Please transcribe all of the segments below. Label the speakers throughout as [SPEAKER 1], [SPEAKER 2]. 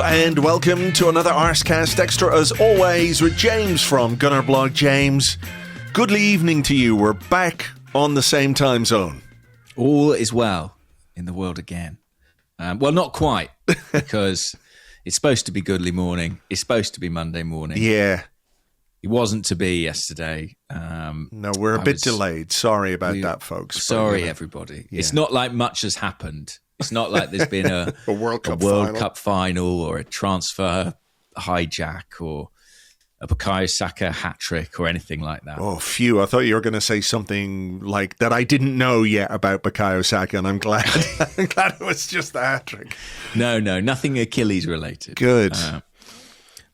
[SPEAKER 1] and welcome to another Arsecast Extra, as always, with James from Gunnerblog. James, good evening to you. We're back on the same time zone.
[SPEAKER 2] All is well in the world again. Well, not quite, because it's supposed to be Goodly morning. It's supposed to be Monday morning.
[SPEAKER 1] Yeah.
[SPEAKER 2] It wasn't to be yesterday.
[SPEAKER 1] No, we're a bit delayed. Sorry about that, folks.
[SPEAKER 2] Sorry, everybody. Yeah. It's not like much has happened. It's not like there's been a
[SPEAKER 1] World
[SPEAKER 2] Cup final or a transfer hijack or a Bukayo Saka hat-trick or anything like that.
[SPEAKER 1] Oh, phew. I thought you were going to say something like that I didn't know yet about Bukayo Saka, and I'm glad it was just the hat-trick.
[SPEAKER 2] No, nothing Achilles related.
[SPEAKER 1] Good.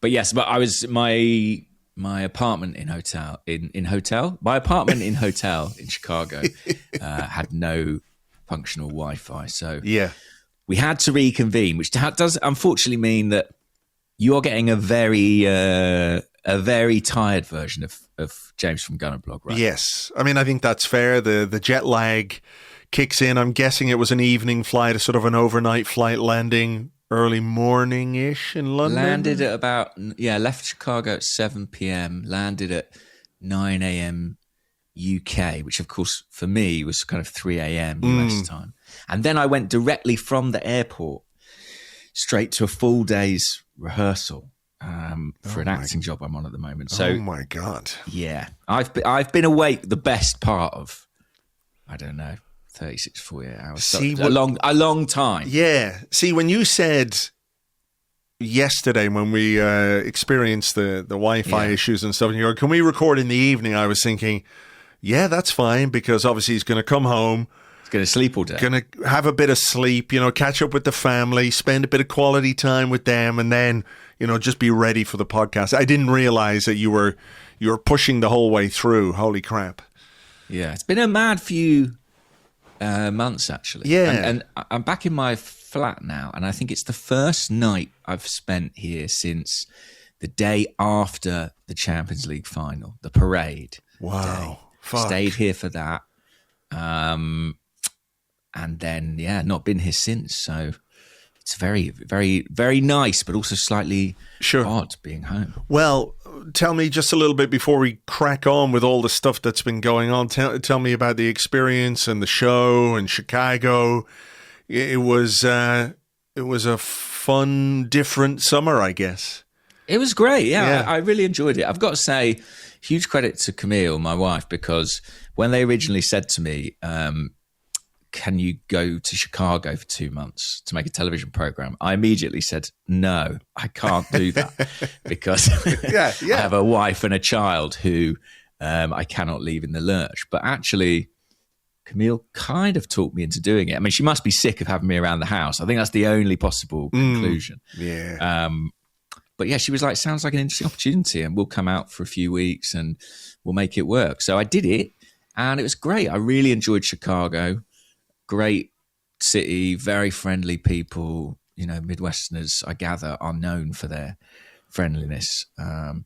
[SPEAKER 2] But yes, but I was my apartment in hotel in Chicago had no functional Wi-Fi, so
[SPEAKER 1] yeah,
[SPEAKER 2] we had to reconvene, which does unfortunately mean that you are getting a very tired version of James from Gunnerblog, right?
[SPEAKER 1] Yes, I mean, I think that's fair. The jet lag kicks in. I'm guessing it was an evening flight, a sort of an overnight flight, landing early morning-ish in London.
[SPEAKER 2] Landed at left Chicago at 7 p.m. Landed at 9 a.m. UK, which of course for me was kind of 3 a.m. US time. And then I went directly from the airport straight to a full day's rehearsal for an acting job I'm on at the moment. So,
[SPEAKER 1] oh my God.
[SPEAKER 2] Yeah. I've been awake the best part of, I don't know, 36, 48 hours.
[SPEAKER 1] See,
[SPEAKER 2] a long time.
[SPEAKER 1] Yeah. See, when you said yesterday when we experienced the Wi-Fi issues and stuff, and you were, can we record in the evening? I was thinking, yeah, that's fine, because obviously he's going to come home.
[SPEAKER 2] He's going to sleep all day.
[SPEAKER 1] Going to have a bit of sleep, catch up with the family, spend a bit of quality time with them, and then, just be ready for the podcast. I didn't realize that you were pushing the whole way through. Holy crap.
[SPEAKER 2] Yeah, it's been a mad few months, actually.
[SPEAKER 1] Yeah.
[SPEAKER 2] And I'm back in my flat now, and I think it's the first night I've spent here since the day after the Champions League final, the parade.
[SPEAKER 1] Wow.
[SPEAKER 2] Fuck. Stayed here for that. And then, not been here since. So it's very, very, very nice, but also slightly odd being home.
[SPEAKER 1] Well, tell me just a little bit before we crack on with all the stuff that's been going on. Tell me about the experience and the show and Chicago. It was a fun, different summer, I guess.
[SPEAKER 2] It was great. Yeah. I really enjoyed it. I've got to say, huge credit to Camille, my wife, because when they originally said to me, can you go to Chicago for 2 months to make a television program? I immediately said, no, I can't do that because I have a wife and a child who I cannot leave in the lurch. But actually, Camille kind of talked me into doing it. I mean, she must be sick of having me around the house. I think that's the only possible conclusion.
[SPEAKER 1] Yeah.
[SPEAKER 2] But yeah, she was like, sounds like an interesting opportunity, and we'll come out for a few weeks and we'll make it work. So I did it, and it was great. I really enjoyed Chicago. Great city, very friendly people. Midwesterners, I gather, are known for their friendliness. Have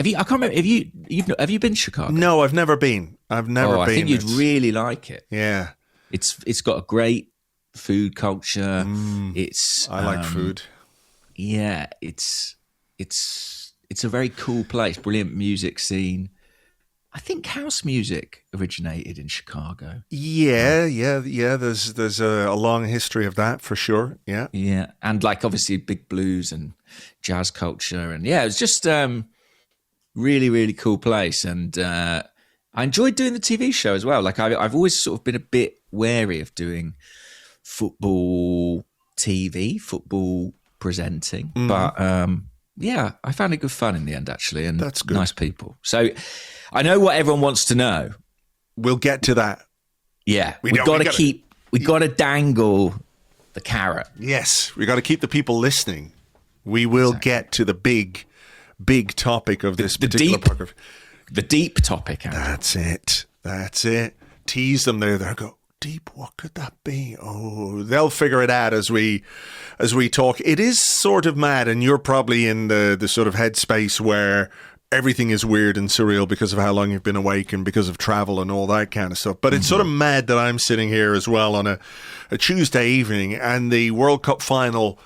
[SPEAKER 2] you? I can't remember. Have you been to Chicago?
[SPEAKER 1] No, I've never been. I've never been.
[SPEAKER 2] I think you'd really like it.
[SPEAKER 1] Yeah,
[SPEAKER 2] it's got a great food culture.
[SPEAKER 1] I like food.
[SPEAKER 2] Yeah, it's a very cool place. Brilliant music scene. I think house music originated in Chicago.
[SPEAKER 1] Yeah. There's a long history of that for sure. Yeah.
[SPEAKER 2] Yeah. And obviously big blues and jazz culture. And it was just really, really cool place. And I enjoyed doing the TV show as well. I've always sort of been a bit wary of doing football TV, football presenting. But I found it good fun in the end, actually. And
[SPEAKER 1] that's good.
[SPEAKER 2] Nice people. So I know what everyone wants to know.
[SPEAKER 1] We'll get to that.
[SPEAKER 2] Yeah. We've got to dangle the carrot.
[SPEAKER 1] Yes. We got to keep the people listening. We will get to the big topic of this particular program.
[SPEAKER 2] The deep topic, Andrew.
[SPEAKER 1] That's it. Tease them there. They'll go, deep, what could that be? Oh, they'll figure it out as we talk. It is sort of mad, and you're probably in the sort of headspace where everything is weird and surreal because of how long you've been awake and because of travel and all that kind of stuff. But it's sort of mad that I'm sitting here as well on a Tuesday evening, and the World Cup final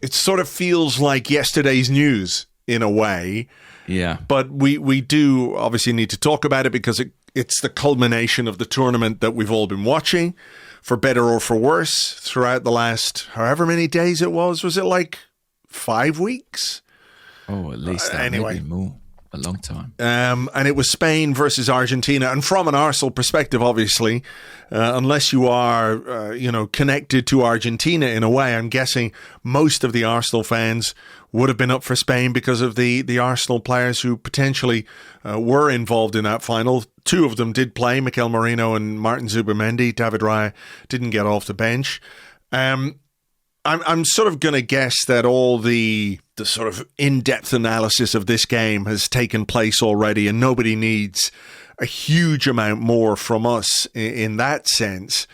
[SPEAKER 1] it sort of feels like yesterday's news in a way.
[SPEAKER 2] Yeah.
[SPEAKER 1] But we do obviously need to talk about it because it's the culmination of the tournament that we've all been watching, for better or for worse, throughout the last however many days it was. Was it like 5 weeks?
[SPEAKER 2] Oh, at least that,
[SPEAKER 1] anyway.
[SPEAKER 2] Maybe more. A long time.
[SPEAKER 1] And it was Spain versus Argentina. And from an Arsenal perspective, obviously, unless you are, connected to Argentina in a way, I'm guessing most of the Arsenal fans would have been up for Spain because of the Arsenal players who potentially were involved in that final. 2 of them did play, Mikel Merino and Martin Zubimendi. David Raya didn't get off the bench. I'm sort of going to guess that all the sort of in-depth analysis of this game has taken place already, and nobody needs a huge amount more from us in that sense.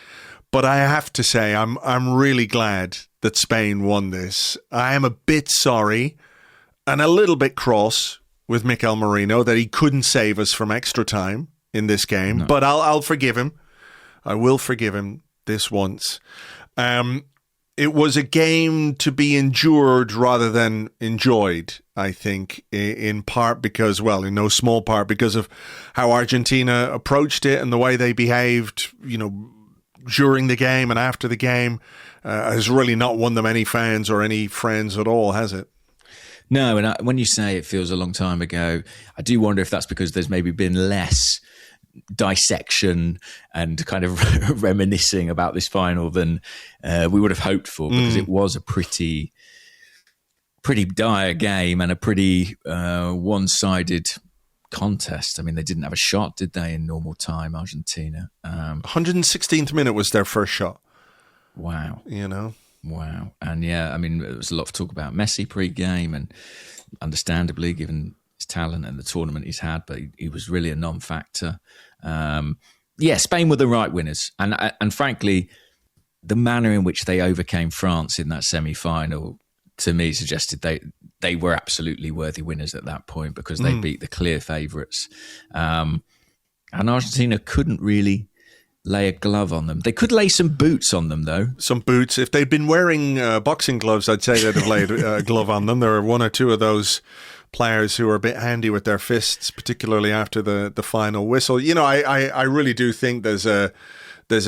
[SPEAKER 1] But I have to say, I'm really glad that Spain won this. I am a bit sorry and a little bit cross with Mikel Merino that he couldn't save us from extra time in this game. No. But I'll forgive him. I will forgive him this once. It was a game to be endured rather than enjoyed, I think, in part because, well, in no small part because of how Argentina approached it and the way they behaved, during the game and after the game, has really not won them any fans or any friends at all, has it?
[SPEAKER 2] No, and when you say it feels a long time ago, I do wonder if that's because there's maybe been less dissection and kind of reminiscing about this final than we would have hoped for, because it was a pretty dire game and a pretty one-sided contest. I mean, they didn't have a shot, did they, in normal time, Argentina?
[SPEAKER 1] 116th minute was their first shot.
[SPEAKER 2] Wow.
[SPEAKER 1] Wow.
[SPEAKER 2] And yeah, I mean, there was a lot of talk about Messi pre-game, and understandably, given his talent and the tournament he's had, but he was really a non-factor. Spain were the right winners. And frankly, the manner in which they overcame France in that semi-final, to me, suggested they were absolutely worthy winners at that point, because they beat the clear favourites. And Argentina couldn't really lay a glove on them. They could lay some boots on them, though. Some
[SPEAKER 1] boots. If they'd been wearing boxing gloves, I'd say they'd have laid a glove on them. There were 1 or 2 of those players who are a bit handy with their fists, particularly after the final whistle. I really do think there's a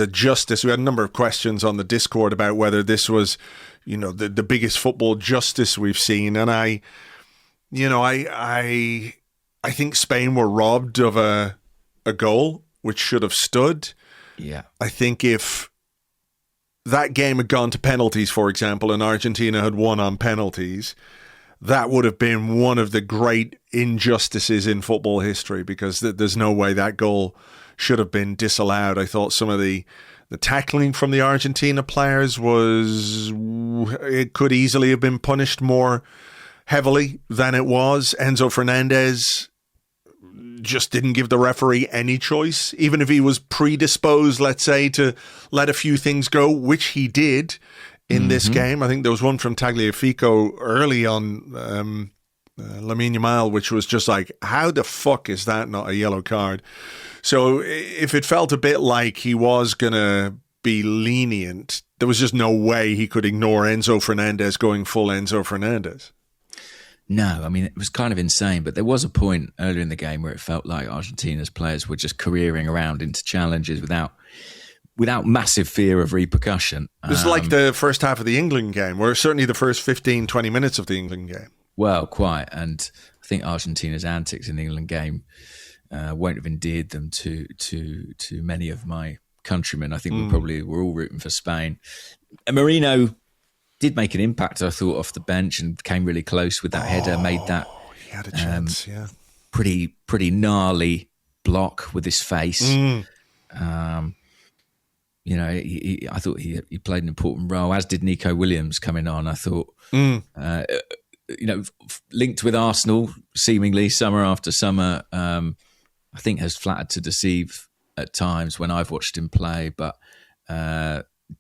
[SPEAKER 1] justice. We had a number of questions on the Discord about whether this was, the biggest football justice we've seen, and I think Spain were robbed of a goal which should have stood.
[SPEAKER 2] Yeah,
[SPEAKER 1] I think if that game had gone to penalties, for example, and Argentina had won on penalties, that would have been one of the great injustices in football history, because there's no way that goal should have been disallowed. I thought some of the tackling from the Argentina players it could easily have been punished more heavily than it was. Enzo Fernandez just didn't give the referee any choice, even if he was predisposed, let's say, to let a few things go, which he did in this game. I think there was one from Tagliafico early on, Lamine Yamal, which was just like, how the fuck is that not a yellow card? So if it felt a bit like he was going to be lenient, there was just no way he could ignore Enzo Fernandez going full Enzo Fernandez.
[SPEAKER 2] No, I mean, it was kind of insane, but there was a point earlier in the game where it felt like Argentina's players were just careering around into challenges without massive fear of repercussion.
[SPEAKER 1] It was like the first half of the England game, or certainly the first 15, 20 minutes of the England game.
[SPEAKER 2] Well, quite. And I think Argentina's antics in the England game won't have endeared them to many of my countrymen. I think we're all rooting for Spain. And Merino did make an impact, I thought, off the bench, and came really close with that header, made that
[SPEAKER 1] he had a chance,
[SPEAKER 2] pretty gnarly block with his face. I thought he played an important role, as did Nico Williams coming on. I thought, linked with Arsenal seemingly summer after summer, I think has flattered to deceive at times when I've watched him play, but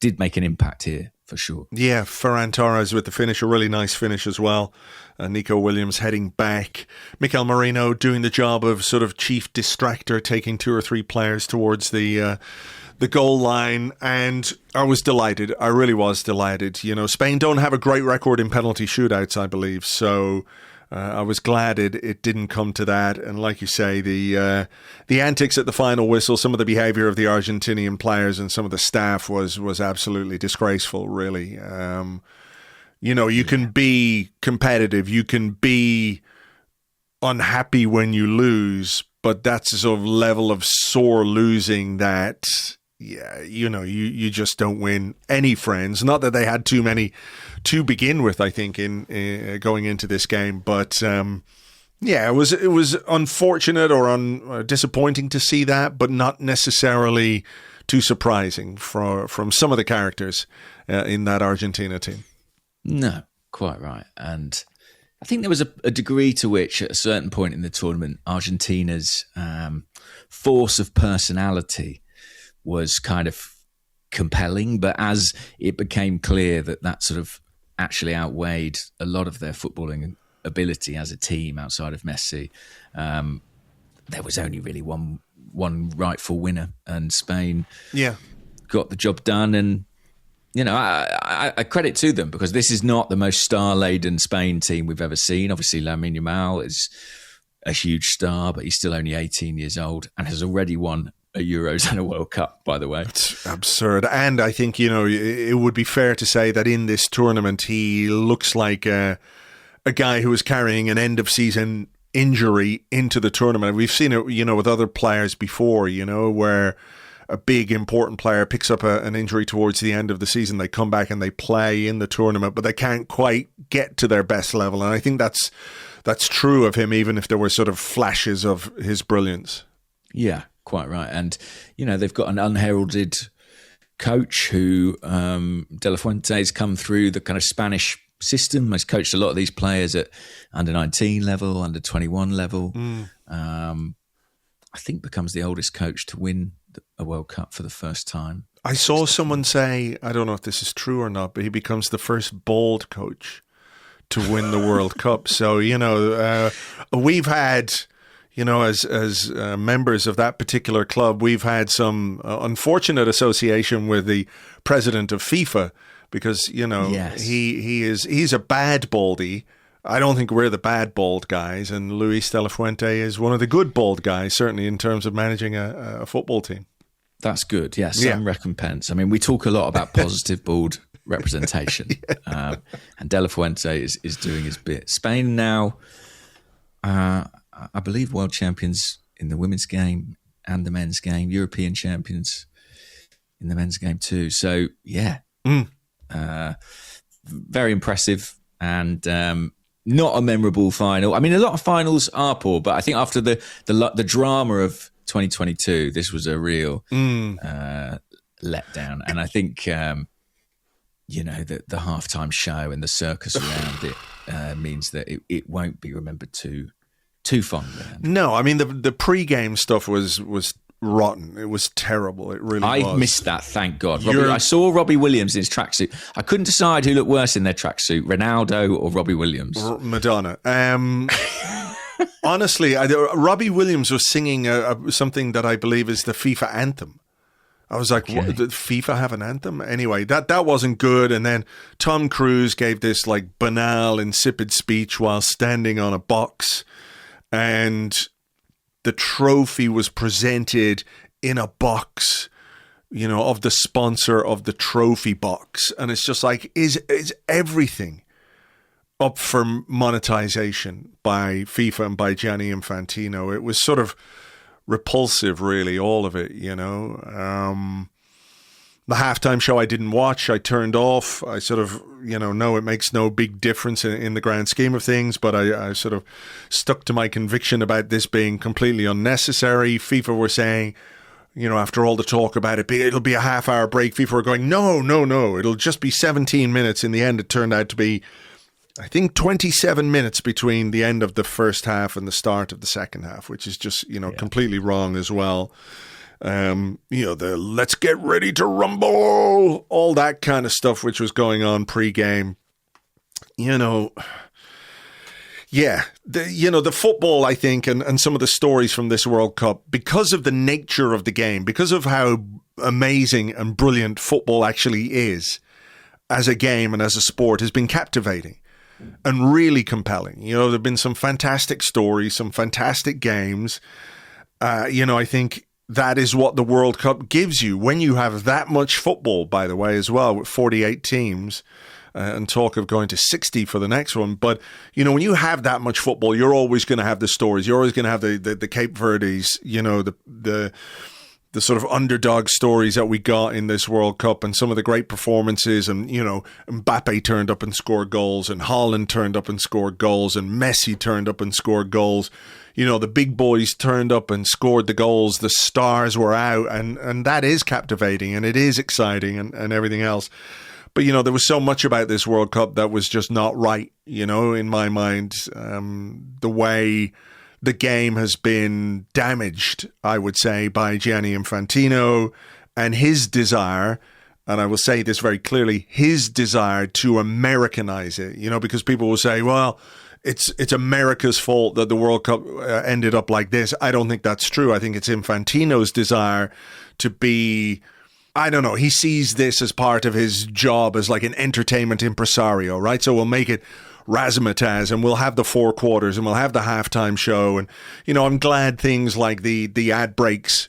[SPEAKER 2] did make an impact here for sure.
[SPEAKER 1] Yeah, Ferran Torres with the finish, a really nice finish as well. Nico Williams heading back. Mikel Merino doing the job of sort of chief distractor, taking 2 or 3 players towards the the goal line, and I was delighted. I really was delighted. You know, Spain don't have a great record in penalty shootouts, I believe, so I was glad it didn't come to that. And like you say, the antics at the final whistle, some of the behaviour of the Argentinian players and some of the staff was absolutely disgraceful, really. You know, you can be competitive, you can be unhappy when you lose, but that's a sort of level of sore losing that, yeah, you know, you just don't win any friends. Not that they had too many to begin with, I think, in going into this game, but yeah, it was unfortunate or disappointing to see that, but not necessarily too surprising from some of the characters in that Argentina team.
[SPEAKER 2] No, quite right. And I think there was a degree to which, at a certain point in the tournament, Argentina's force of personality was kind of compelling. But as it became clear that sort of actually outweighed a lot of their footballing ability as a team outside of Messi, there was only really one rightful winner, and Spain got the job done. And you know, I credit to them, because this is not the most star-laden Spain team we've ever seen. Obviously, Lamine Yamal is a huge star, but he's still only 18 years old and has already won a Euros and a World Cup, by the way.
[SPEAKER 1] It's absurd. And I think, you know, it would be fair to say that in this tournament, he looks like a guy who is carrying an end-of-season injury into the tournament. We've seen it, you know, with other players before, you know, where a big important player picks up an injury towards the end of the season. They come back and they play in the tournament, but they can't quite get to their best level. And I think that's true of him, even if there were sort of flashes of his brilliance.
[SPEAKER 2] Yeah, quite right. And, you know, they've got an unheralded coach who, De La Fuente, has come through the kind of Spanish system. Has coached a lot of these players at under 19 level, under 21 level. I think becomes the oldest coach to win a World Cup for the first time.
[SPEAKER 1] I saw someone say, I don't know if this is true or not, but he becomes the first bald coach to win the World Cup. So, you know, we've had, you know, as members of that particular club, we've had some unfortunate association with the president of FIFA, because, you know, he's a bad baldy. I don't think we're the bad bald guys, and Luis de la Fuente is one of the good bald guys, certainly in terms of managing a football team.
[SPEAKER 2] That's good, yes, some recompense. I mean, we talk a lot about positive bald representation, and De La Fuente is doing his bit. Spain now, I believe, world champions in the women's game and the men's game, European champions in the men's game too. So, yeah, very impressive, and not a memorable final. I mean, a lot of finals are poor, but I think after the drama of 2022, this was a real letdown. And I think, you know, the halftime show and the circus around it means that it won't be remembered too fondly.
[SPEAKER 1] No, I mean, the pre-game stuff was rotten. It was terrible. It really was.
[SPEAKER 2] I missed that, thank God. I saw Robbie Williams in his tracksuit. I couldn't decide who looked worse in their tracksuit, Ronaldo or Robbie Williams.
[SPEAKER 1] Madonna. Honestly, Robbie Williams was singing something that I believe is the FIFA anthem. I was like, what, did FIFA have an anthem? Anyway, that wasn't good. And then Tom Cruise gave this like banal, insipid speech while standing on a box, and the trophy was presented in a box, you know, of the sponsor of the trophy box. And it's just like, is everything up for monetization by FIFA and by Gianni Infantino? It was sort of repulsive, really, all of it, you know. The halftime show I didn't watch. I turned off. I sort of, you know it makes no big difference in the grand scheme of things, but I sort of stuck to my conviction about this being completely unnecessary. FIFA were saying, you know, after all the talk about it, it'll be a half-hour break. FIFA were going, no, it'll just be 17 minutes. In the end, it turned out to be, I think, 27 minutes between the end of the first half and the start of the second half, which is just, you know, completely wrong as well. You know, the let's get ready to rumble, all that kind of stuff, which was going on pre-game. You know, the football, I think, and some of the stories from this World Cup, because of the nature of the game, because of how amazing and brilliant football actually is as a game and as a sport has been captivating and really compelling. You know, there have been some fantastic stories, some fantastic games. I think that is what the World Cup gives you when you have that much football, by the way, as well, with 48 teams and talk of going to 60 for the next one. But, when you have that much football, you're always going to have the stories. You're always going to have the Cape Verdes, the sort of underdog stories that we got in this World Cup and some of the great performances. And, Mbappe turned up and scored goals, and Haaland turned up and scored goals, and Messi turned up and scored goals. The big boys turned up and scored the goals. The stars were out, and that is captivating, and it is exciting and everything else. But, there was so much about this World Cup that was just not right, in my mind. The way the game has been damaged, I would say, by Gianni Infantino and his desire, and I will say this very clearly, his desire to Americanize it, because people will say, well, it's America's fault that the World Cup ended up like this. I don't think that's true. I think it's Infantino's desire to be, I don't know, he sees this as part of his job as like an entertainment impresario, right? So we'll make it razzmatazz, and we'll have the four quarters, and we'll have the halftime show. And, I'm glad things like the ad breaks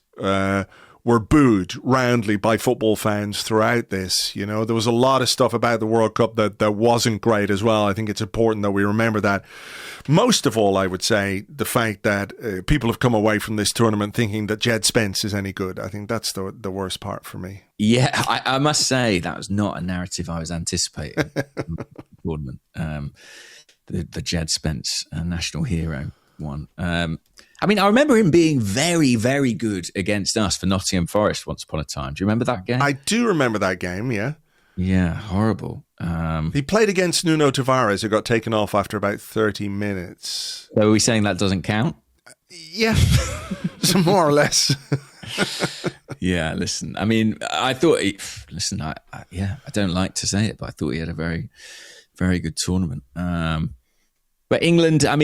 [SPEAKER 1] were booed roundly by football fans throughout this. There was a lot of stuff about the World Cup that wasn't great as well. I think it's important that we remember that. Most of all, I would say the fact that people have come away from this tournament thinking that Jed Spence is any good. I think that's the worst part for me.
[SPEAKER 2] Yeah, I must say that was not a narrative I was anticipating. Tournament, the Jed Spence national hero one. I remember him being very, very good against us for Nottingham Forest once upon a time. Do you remember that game?
[SPEAKER 1] I do remember that game, yeah.
[SPEAKER 2] Yeah, horrible.
[SPEAKER 1] He played against Nuno Tavares, who got taken off after about 30 minutes.
[SPEAKER 2] So are we saying that doesn't count?
[SPEAKER 1] Yeah, so more or less.
[SPEAKER 2] Yeah, listen, I thought, I don't like to say it, but I thought he had a very, very good tournament. But England, I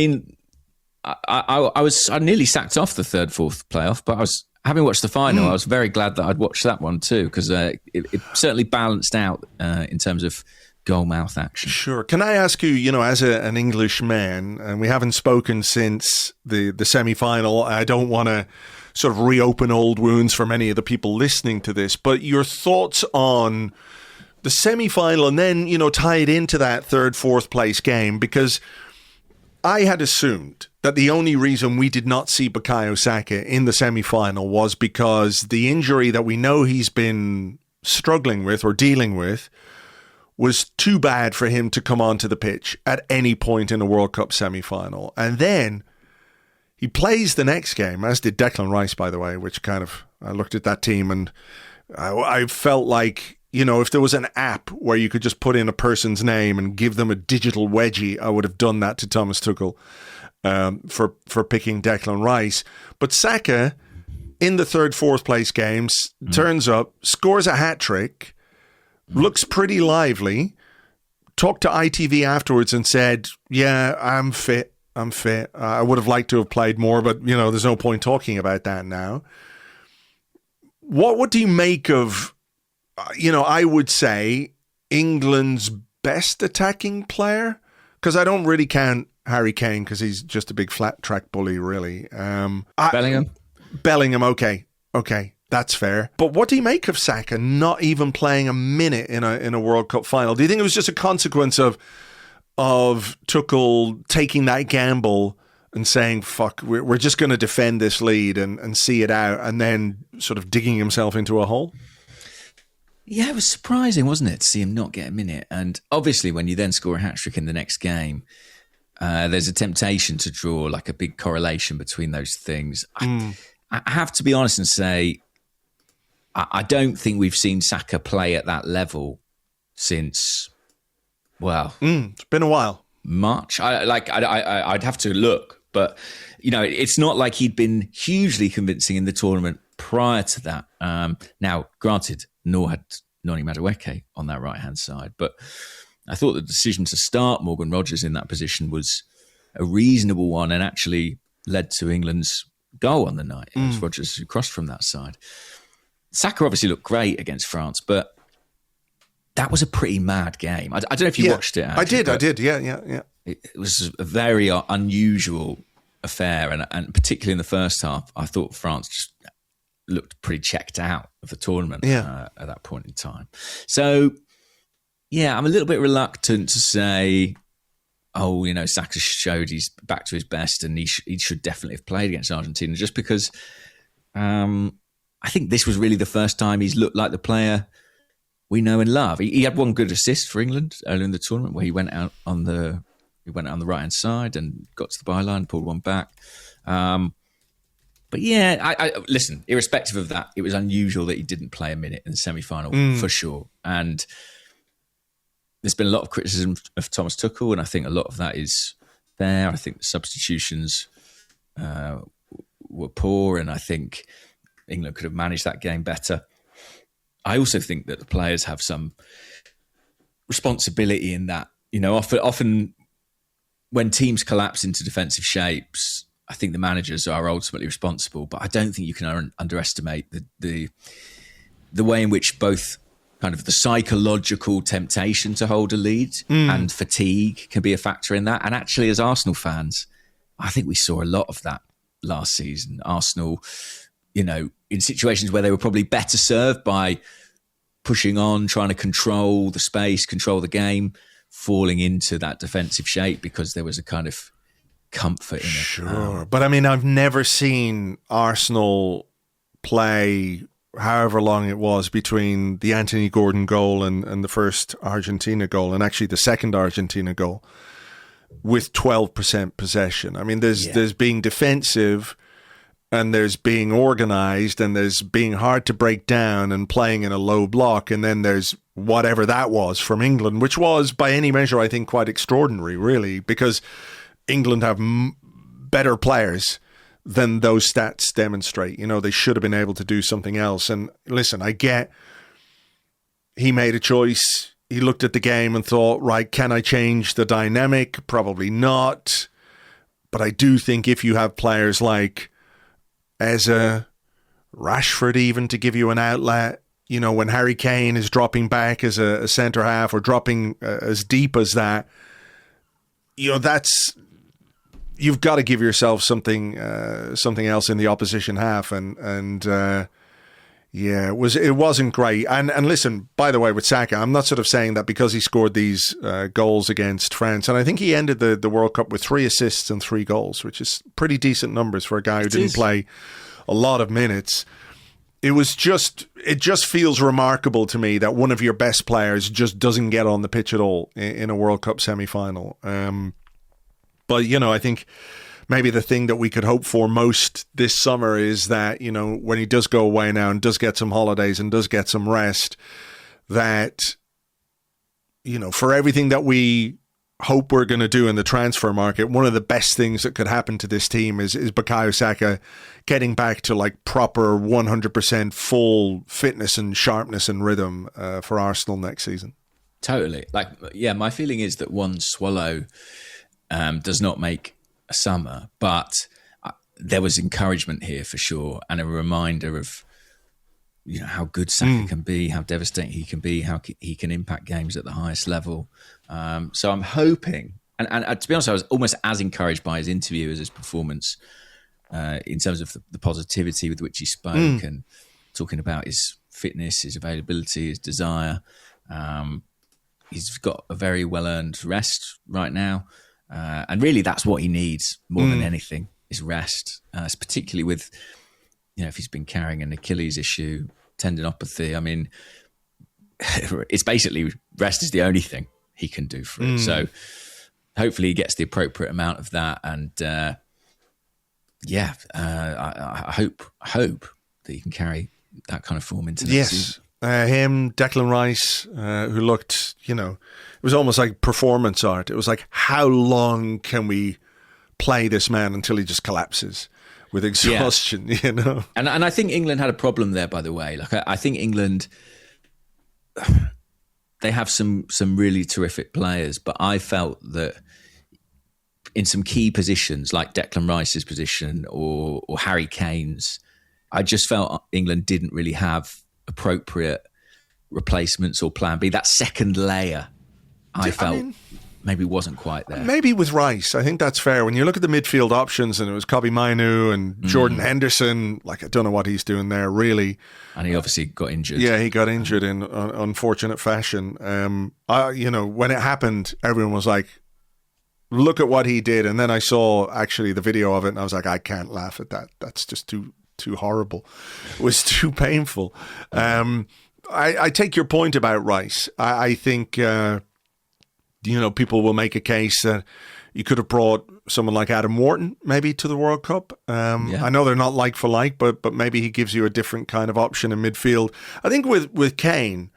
[SPEAKER 2] nearly sacked off the third, fourth playoff, but having watched the final, I was very glad that I'd watched that one too, because it certainly balanced out in terms of goal mouth action.
[SPEAKER 1] Sure. Can I ask you, as an English man, and we haven't spoken since the semi-final, I don't want to sort of reopen old wounds for many of the people listening to this, but your thoughts on the semi-final and then, tie it into that third, fourth place game, because I had assumed that the only reason we did not see Bukayo Saka in the semi-final was because the injury that we know he's been struggling with or dealing with was too bad for him to come onto the pitch at any point in a World Cup semi-final. And then he plays the next game, as did Declan Rice, by the way, which kind of, I looked at that team and I felt like, if there was an app where you could just put in a person's name and give them a digital wedgie, I would have done that to Thomas Tuchel for picking Declan Rice. But Saka, in the third, fourth place games, turns up, scores a hat-trick, looks pretty lively, talked to ITV afterwards and said, yeah, I'm fit. I would have liked to have played more, but, there's no point talking about that now. What do you make of, I would say England's best attacking player? Because I don't really count Harry Kane because he's just a big flat track bully, really. Bellingham, okay, that's fair. But what do you make of Saka not even playing a minute in a World Cup final? Do you think it was just a consequence of Tuchel taking that gamble and saying, fuck, we're just going to defend this lead and see it out, and then sort of digging himself into a hole?
[SPEAKER 2] Yeah, it was surprising, wasn't it, to see him not get a minute? And obviously, when you then score a hat-trick in the next game, there's a temptation to draw like a big correlation between those things. I have to be honest and say, I don't think we've seen Saka play at that level since,
[SPEAKER 1] it's been a while.
[SPEAKER 2] March. I'd have to look, but it's not like he'd been hugely convincing in the tournament prior to that. Now, granted, nor had Noni Madueke on that right-hand side, but I thought the decision to start Morgan Rogers in that position was a reasonable one and actually led to England's goal on the night. It was Rogers who crossed from that side. Saka obviously looked great against France, but that was a pretty mad game. I don't know if you watched it. Actually,
[SPEAKER 1] I did. Yeah.
[SPEAKER 2] It was a very unusual affair, and particularly in the first half, I thought France just looked pretty checked out of the tournament at that point in time. So, yeah, I'm a little bit reluctant to say, Saka showed he's back to his best and he should definitely have played against Argentina, just because I think this was really the first time he's looked like the player we know and love. He had one good assist for England earlier in the tournament where he went out on the right-hand side and got to the byline, pulled one back. But yeah, I listen, irrespective of that, it was unusual that he didn't play a minute in the semi-final for sure. And there's been a lot of criticism of Thomas Tuchel, and I think a lot of that is fair. I think the substitutions were poor, and I think England could have managed that game better. I also think that the players have some responsibility in that. Often when teams collapse into defensive shapes, I think the managers are ultimately responsible, but I don't think you can underestimate the way in which both kind of the psychological temptation to hold a lead and fatigue can be a factor in that. And actually, as Arsenal fans, I think we saw a lot of that last season. Arsenal, in situations where they were probably better served by pushing on, trying to control the space, control the game, falling into that defensive shape because there was a kind of comfort in it.
[SPEAKER 1] Sure. But I mean, I've never seen Arsenal play however long it was between the Anthony Gordon goal and the first Argentina goal, and actually the second Argentina goal, with 12% possession. I mean, there's being defensive, and there's being organised, and there's being hard to break down and playing in a low block, and then there's whatever that was from England, which was, by any measure, I think quite extraordinary, really, because England have better players than those stats demonstrate. They should have been able to do something else. And listen, I get he made a choice. He looked at the game and thought, right, can I change the dynamic? Probably not. But I do think if you have players like Eze, Rashford even to give you an outlet, when Harry Kane is dropping back as a centre half or dropping as deep as that, that's, you've got to give yourself something else in the opposition half, and it wasn't great. And listen, by the way, with Saka, I'm not sort of saying that because he scored these goals against France, and I think he ended the World Cup with 3 assists and 3 goals, which is pretty decent numbers for a guy who didn't play a lot of minutes. It just feels remarkable to me that one of your best players just doesn't get on the pitch at all in a World Cup semi-final. But, I think maybe the thing that we could hope for most this summer is that, when he does go away now and does get some holidays and does get some rest, that, for everything that we hope we're going to do in the transfer market, one of the best things that could happen to this team is Bukayo Saka getting back to like proper 100% full fitness and sharpness and rhythm for Arsenal next season.
[SPEAKER 2] Totally. My feeling is that one swallow does not make a summer, but there was encouragement here for sure, and a reminder of how good Saka can be, how devastating he can be, how he can impact games at the highest level. So I'm hoping, and to be honest, I was almost as encouraged by his interview as his performance in terms of the positivity with which he spoke and talking about his fitness, his availability, his desire. He's got a very well-earned rest right now. And really that's what he needs more than anything is rest. It's particularly with, if he's been carrying an Achilles issue, tendinopathy. I mean, it's basically rest is the only thing he can do for it. So hopefully he gets the appropriate amount of that. And I hope that he can carry that kind of form into next season.
[SPEAKER 1] Him, Declan Rice, who looked, it was almost like performance art. It was like, how long can we play this man until he just collapses with exhaustion, And
[SPEAKER 2] I think England had a problem there, by the way. I think England, they have some really terrific players, but I felt that in some key positions, like Declan Rice's position or Harry Kane's, I just felt England didn't really have appropriate replacements or plan B. That second layer, I felt maybe wasn't quite there.
[SPEAKER 1] Maybe with Rice, I think that's fair. When you look at the midfield options, and it was Kobbie Mainoo and Jordan Henderson, like I don't know what he's doing there really.
[SPEAKER 2] And he obviously got injured.
[SPEAKER 1] Yeah, he got injured in unfortunate fashion. When it happened, everyone was like, look at what he did. And then I saw actually the video of it and I was like, I can't laugh at that. That's just too horrible. It was too painful. I take your point about Rice. I think... people will make a case that you could have brought someone like Adam Wharton maybe to the World Cup. I know they're not like for like, but maybe he gives you a different kind of option in midfield. I think with Kane,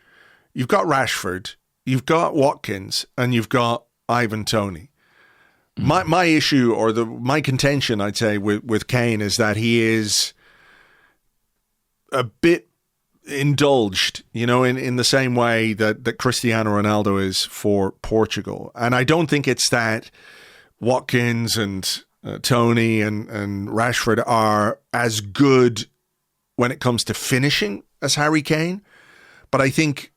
[SPEAKER 1] you've got Rashford, you've got Watkins, and you've got Ivan Toney. My issue, or my contention, I'd say, with Kane is that he is a bit indulged, in the same way that Cristiano Ronaldo is for Portugal. And I don't think it's that Watkins and Toney and Rashford are as good when it comes to finishing as Harry Kane. But I think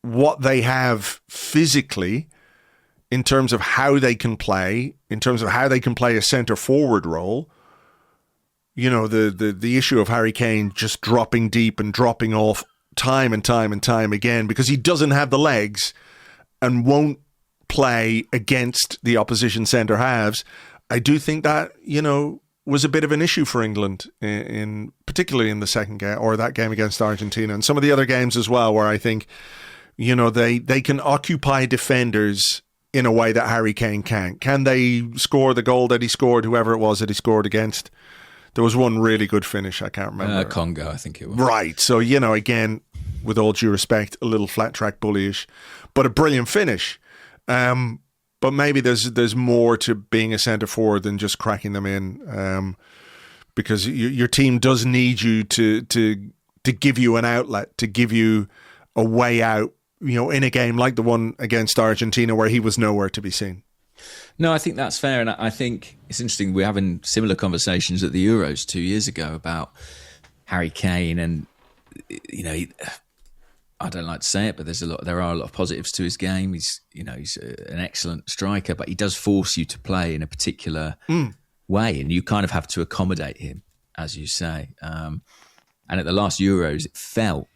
[SPEAKER 1] what they have physically, in terms of how they can play, a centre forward role, the issue of Harry Kane just dropping deep and dropping off time and time and time again because he doesn't have the legs and won't play against the opposition centre halves. I do think that, was a bit of an issue for England, particularly in the second game, or that game against Argentina, and some of the other games as well, where I think, they can occupy defenders in a way that Harry Kane can't. Can they score the goal that he scored, whoever it was that he scored against? There was one really good finish. I can't remember.
[SPEAKER 2] Congo, I think it was.
[SPEAKER 1] Right. So, again, with all due respect, a little flat track bullyish, but a brilliant finish. But maybe there's more to being a centre forward than just cracking them in, because your team does need you to give you an outlet, to give you a way out, in a game like the one against Argentina where he was nowhere to be seen.
[SPEAKER 2] No, I think that's fair. And I think it's interesting. We're having similar conversations at the Euros 2 years ago about Harry Kane. And, I don't like to say it, but there are a lot of positives to his game. He's an excellent striker, but he does force you to play in a particular way. And you kind of have to accommodate him, as you say. And at the last Euros, it felt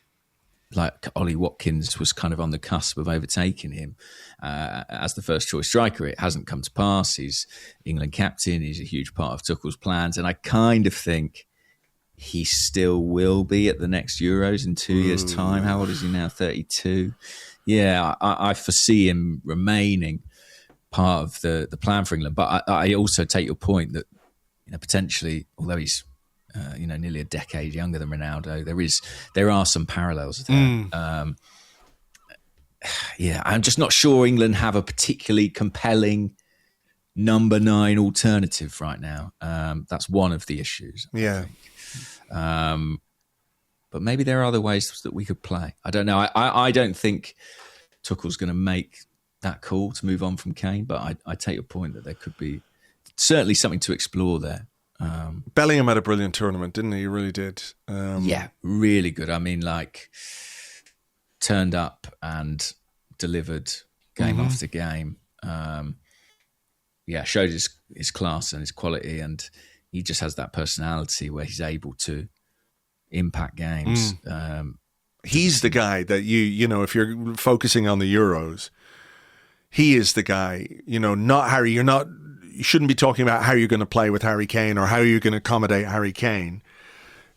[SPEAKER 2] like Ollie Watkins was kind of on the cusp of overtaking him as the first choice striker. It hasn't come to pass. He's England captain. He's a huge part of Tuchel's plans. And I kind of think he still will be at the next Euros in 2 years' time. How old is he now? 32. Yeah, I foresee him remaining part of the plan for England. But I also take your point that, potentially, although he's nearly a decade younger than Ronaldo, there are some parallels there. I'm just not sure England have a particularly compelling number 9 alternative right now. That's one of the issues. I think. But maybe there are other ways that we could play. I don't know. I don't think Tuchel's going to make that call to move on from Kane, but I take your point that there could be certainly something to explore there.
[SPEAKER 1] Bellingham had a brilliant tournament, didn't he? He really did.
[SPEAKER 2] Yeah, really good. I mean, turned up and delivered game after game. Showed his class and his quality, and he just has that personality where he's able to impact games.
[SPEAKER 1] He's the guy that if you're focusing on the Euros, he is the guy, not Harry. You shouldn't be talking about how you're going to play with Harry Kane or how you're going to accommodate Harry Kane.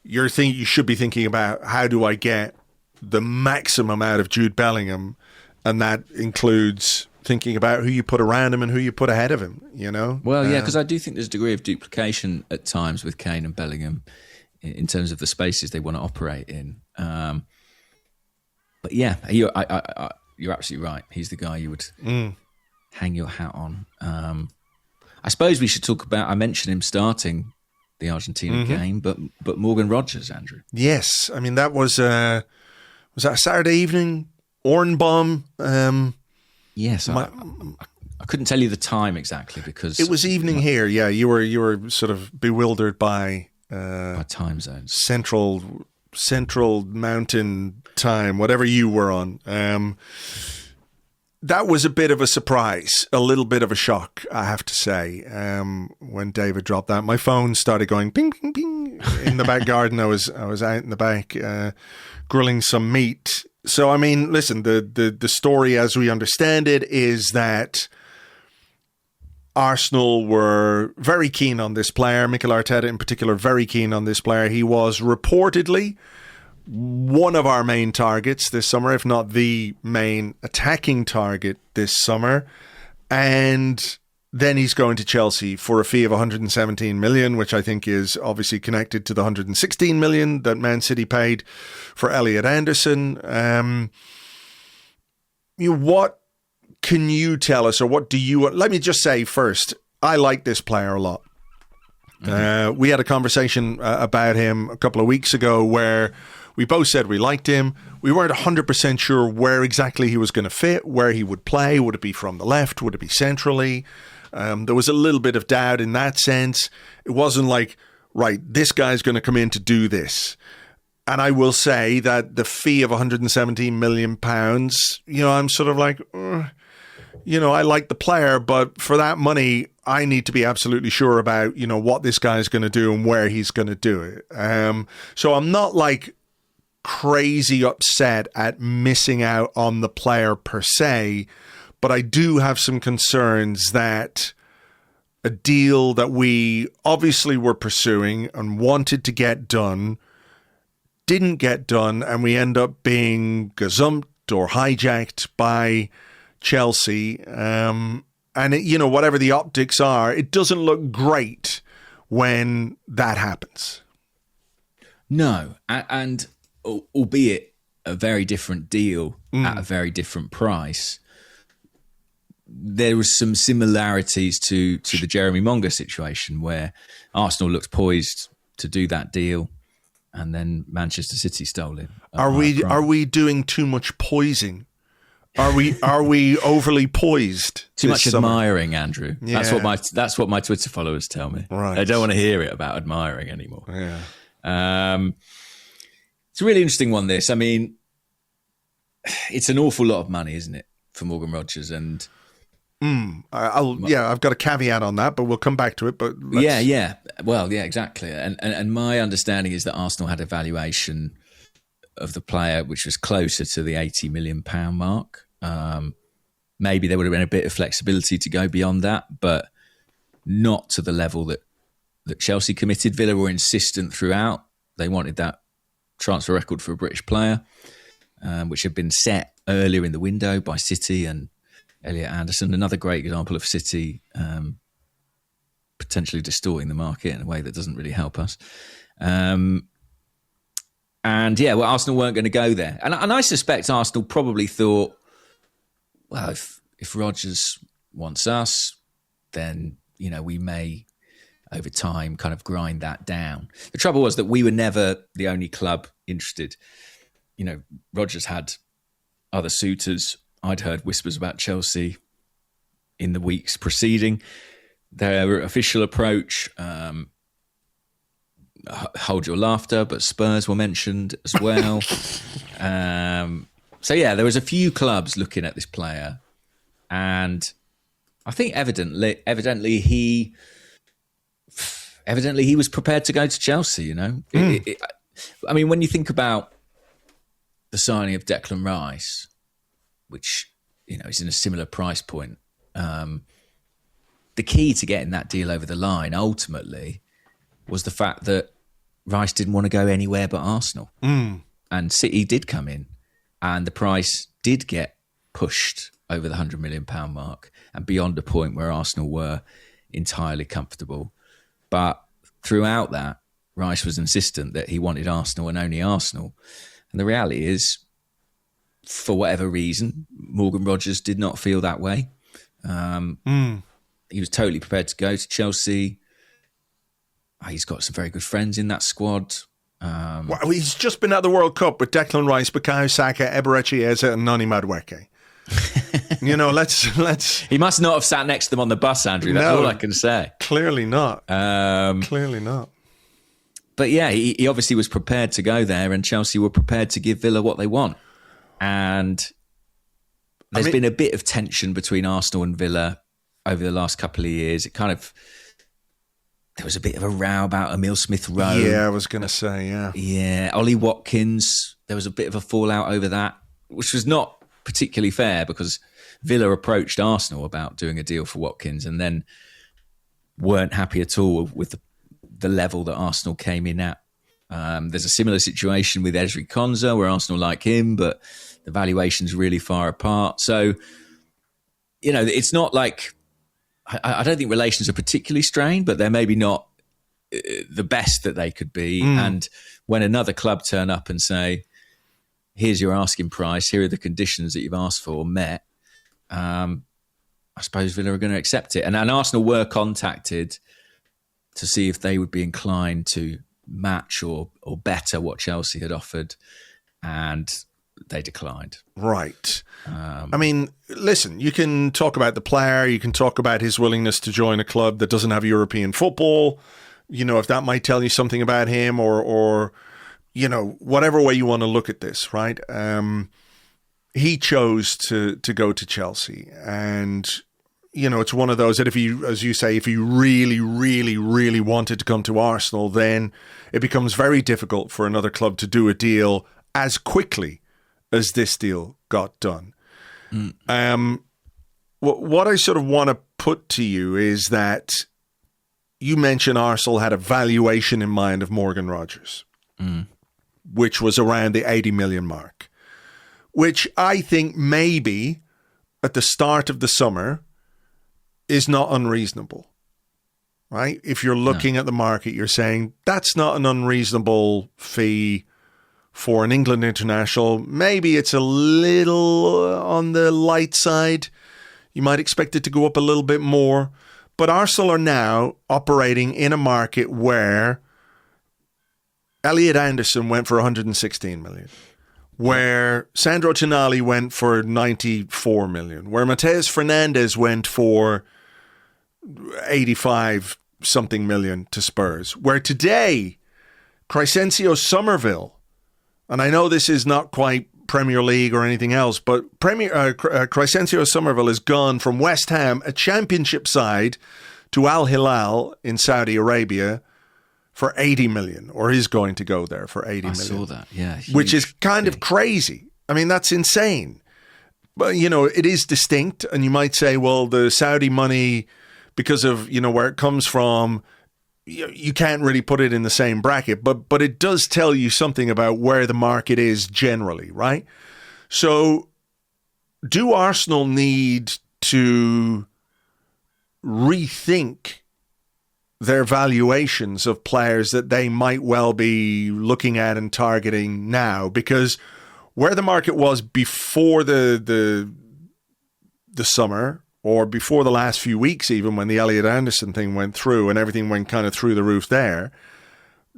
[SPEAKER 1] You should be thinking about, how do I get the maximum out of Jude Bellingham? And that includes thinking about who you put around him and who you put ahead of him, Well,
[SPEAKER 2] yeah, because I do think there's a degree of duplication at times with Kane and Bellingham in terms of the spaces they want to operate in. But yeah, you're absolutely right. He's the guy you would hang your hat on. I suppose we should talk about, I mentioned him starting the Argentina game, but Morgan Rogers, Andrew.
[SPEAKER 1] Yes. I mean, that was that a Saturday evening? Ornbaum?
[SPEAKER 2] Yes. I couldn't tell you the time exactly because...
[SPEAKER 1] It was evening here, yeah. You were sort of bewildered by
[SPEAKER 2] time zones.
[SPEAKER 1] Central Central Mountain Time, whatever you were on. That was a bit of a surprise, a little bit of a shock, I have to say. When David dropped that, my phone started going ping, ping, ping in the back garden. I was out in the back grilling some meat. So, I mean, listen, the story as we understand it is that Arsenal were very keen on this player. Mikel Arteta in particular, very keen on this player. He was reportedly one of our main targets this summer, if not the main attacking target this summer. And then he's going to Chelsea for a fee of 117 million, which I think is obviously connected to the 116 million that Man City paid for Elliot Anderson. What can you tell us, or what do you... Let me just say first, I like this player a lot. Mm-hmm. We had a conversation about him a couple of weeks ago where we both said we liked him. We weren't 100% sure where exactly he was going to fit, where he would play. Would it be from the left? Would it be centrally? There was a little bit of doubt in that sense. It wasn't like, right, this guy's going to come in to do this. And I will say that the fee of £117 million, I'm sort of like, I like the player, but for that money, I need to be absolutely sure about, what this guy's going to do and where he's going to do it. So I'm not like crazy upset at missing out on the player per se, but I do have some concerns that a deal that we obviously were pursuing and wanted to get done didn't get done, and we end up being gazumped or hijacked by Chelsea. And whatever the optics are, it doesn't look great when that happens.
[SPEAKER 2] No, and albeit a very different deal at a very different price, there was some similarities to the Jeremy Monga situation where Arsenal looked poised to do that deal, and then Manchester City stole him.
[SPEAKER 1] Are we doing too much poising? Are we overly poised?
[SPEAKER 2] Too much
[SPEAKER 1] summer?
[SPEAKER 2] Admiring, Andrew. Yeah. That's what my Twitter followers tell me.
[SPEAKER 1] Right.
[SPEAKER 2] I don't want to hear it about admiring anymore.
[SPEAKER 1] Yeah.
[SPEAKER 2] It's a really interesting one, this. I mean, it's an awful lot of money, isn't it, for Morgan Rogers? And
[SPEAKER 1] I've got a caveat on that, but we'll come back to it. But
[SPEAKER 2] yeah. Well, yeah, exactly. And my understanding is that Arsenal had a valuation of the player which was closer to the £80 million mark. Maybe there would have been a bit of flexibility to go beyond that, but not to the level that Chelsea committed. Villa were insistent throughout. They wanted that transfer record for a British player, which had been set earlier in the window by City and Elliot Anderson. Another great example of City potentially distorting the market in a way that doesn't really help us. Arsenal weren't going to go there. And I suspect Arsenal probably thought, well, if Rodgers wants us, then, we may, over time, kind of grind that down. The trouble was that we were never the only club interested. Rodgers had other suitors. I'd heard whispers about Chelsea in the weeks preceding their official approach. Hold your laughter, but Spurs were mentioned as well. There was a few clubs looking at this player, and I think evidently he was prepared to go to Chelsea. I mean, when you think about the signing of Declan Rice, which is in a similar price point, the key to getting that deal over the line ultimately was the fact that Rice didn't want to go anywhere but Arsenal. And City did come in, and the price did get pushed over the £100 million mark and beyond a point where Arsenal were entirely comfortable. But throughout that, Rice was insistent that he wanted Arsenal and only Arsenal. And the reality is, for whatever reason, Morgan Rogers did not feel that way. He was totally prepared to go to Chelsea. He's got some very good friends in that squad.
[SPEAKER 1] He's just been at the World Cup with Declan Rice, Bukayo Saka, Eberechi Eze and Noni Madueke. Let's...
[SPEAKER 2] He must not have sat next to them on the bus, Andrew. That's all I can say.
[SPEAKER 1] Clearly not. Clearly not.
[SPEAKER 2] But yeah, he obviously was prepared to go there, and Chelsea were prepared to give Villa what they want. And there's been a bit of tension between Arsenal and Villa over the last couple of years. There was a bit of a row about Emile Smith-Rowe.
[SPEAKER 1] Yeah, I was going to say, yeah.
[SPEAKER 2] Yeah, Ollie Watkins, there was a bit of a fallout over that, which was not particularly fair because Villa approached Arsenal about doing a deal for Watkins and then weren't happy at all with the level that Arsenal came in at. There's a similar situation with Ezri Konsa where Arsenal like him, but the valuation's really far apart. So, it's not like... I don't think relations are particularly strained, but they're maybe not the best that they could be. And when another club turn up and say, here's your asking price, here are the conditions that you've asked for met, I suppose Villa are going to accept it. And Arsenal were contacted to see if they would be inclined to match or better what Chelsea had offered, and they declined.
[SPEAKER 1] Right. Listen, you can talk about the player, you can talk about his willingness to join a club that doesn't have European football, if that might tell you something about him or whatever way you want to look at this, right? He chose to go to Chelsea, and it's one of those that if you really, really, really wanted to come to Arsenal, then it becomes very difficult for another club to do a deal as quickly as this deal got done. What I sort of want to put to you is that you mentioned Arsenal had a valuation in mind of Morgan Rogers, which was around the 80 million mark, which I think maybe at the start of the summer is not unreasonable, right? If you're looking at the market, you're saying that's not an unreasonable fee for an England international. Maybe it's a little on the light side. You might expect it to go up a little bit more. But Arsenal are now operating in a market where Elliot Anderson went for 116 million, where Sandro Tonali went for 94 million, where Mateus Fernandes went for 85 something million to Spurs, where today Crescencio Somerville, and I know this is not quite Premier League or anything else, but Crescencio Somerville has gone from West Ham, a championship side, to Al Hilal in Saudi Arabia for 80 million, or is going to go there for 80 million.
[SPEAKER 2] I saw that, yeah.
[SPEAKER 1] Which is kind of crazy. I mean, that's insane. But, it is distinct, and you might say, well, the Saudi money, because of, where it comes from, you can't really put it in the same bracket, but it does tell you something about where the market is generally, right? So do Arsenal need to rethink their valuations of players that they might well be looking at and targeting now? Because where the market was before the summer, or before the last few weeks, even when the Elliot Anderson thing went through and everything went kind of through the roof there,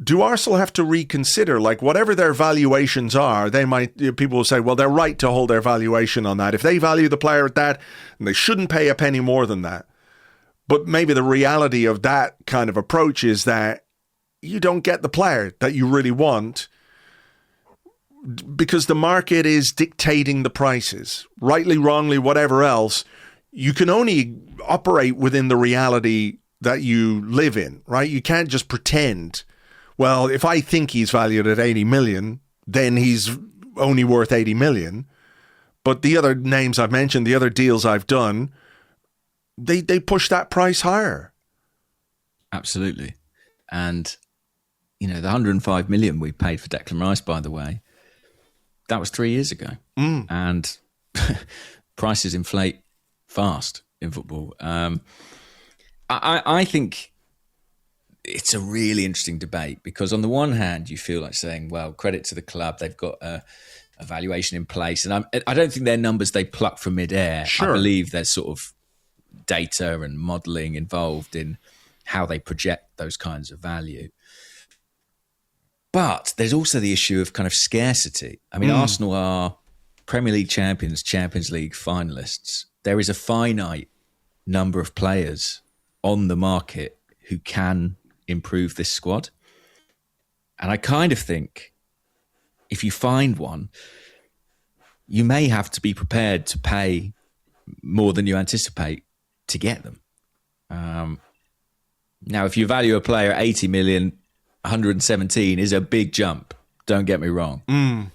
[SPEAKER 1] do Arsenal have to reconsider, like whatever their valuations are, people will say, well, they're right to hold their valuation on that. If they value the player at that, and they shouldn't pay a penny more than that. But maybe the reality of that kind of approach is that you don't get the player that you really want because the market is dictating the prices, rightly, wrongly, whatever else. You can only operate within the reality that you live in, right? You can't just pretend, well, if I think he's valued at 80 million, then he's only worth 80 million. But the other names I've mentioned, the other deals I've done, they push that price higher.
[SPEAKER 2] Absolutely. And, the 105 million we paid for Declan Rice, by the way, that was 3 years ago. And prices inflate fast in football. I think it's a really interesting debate because on the one hand, you feel like saying, well, credit to the club, they've got a valuation in place. And I don't think they're numbers they pluck from midair. Sure. I believe there's sort of data and modelling involved in how they project those kinds of value. But there's also the issue of kind of scarcity. I mean, Arsenal are Premier League champions, Champions League finalists. There is a finite number of players on the market who can improve this squad. And I kind of think if you find one, you may have to be prepared to pay more than you anticipate to get them. Now, if you value a player at 80 million, 117 is a big jump. Don't get me wrong.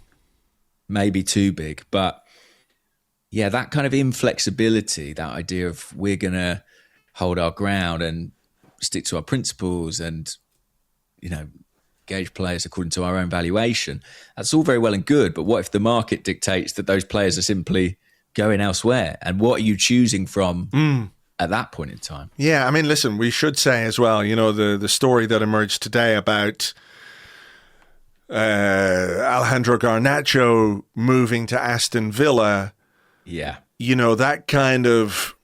[SPEAKER 2] Maybe too big. But yeah, that kind of inflexibility, that idea of we're going to hold our ground and stick to our principles and, gauge players according to our own valuation, that's all very well and good. But what if the market dictates that those players are simply going elsewhere? And what are you choosing from at that point in time?
[SPEAKER 1] Yeah, I mean, listen, we should say as well, the story that emerged today about Alejandro Garnacho moving to Aston Villa.
[SPEAKER 2] Yeah.
[SPEAKER 1] That kind of...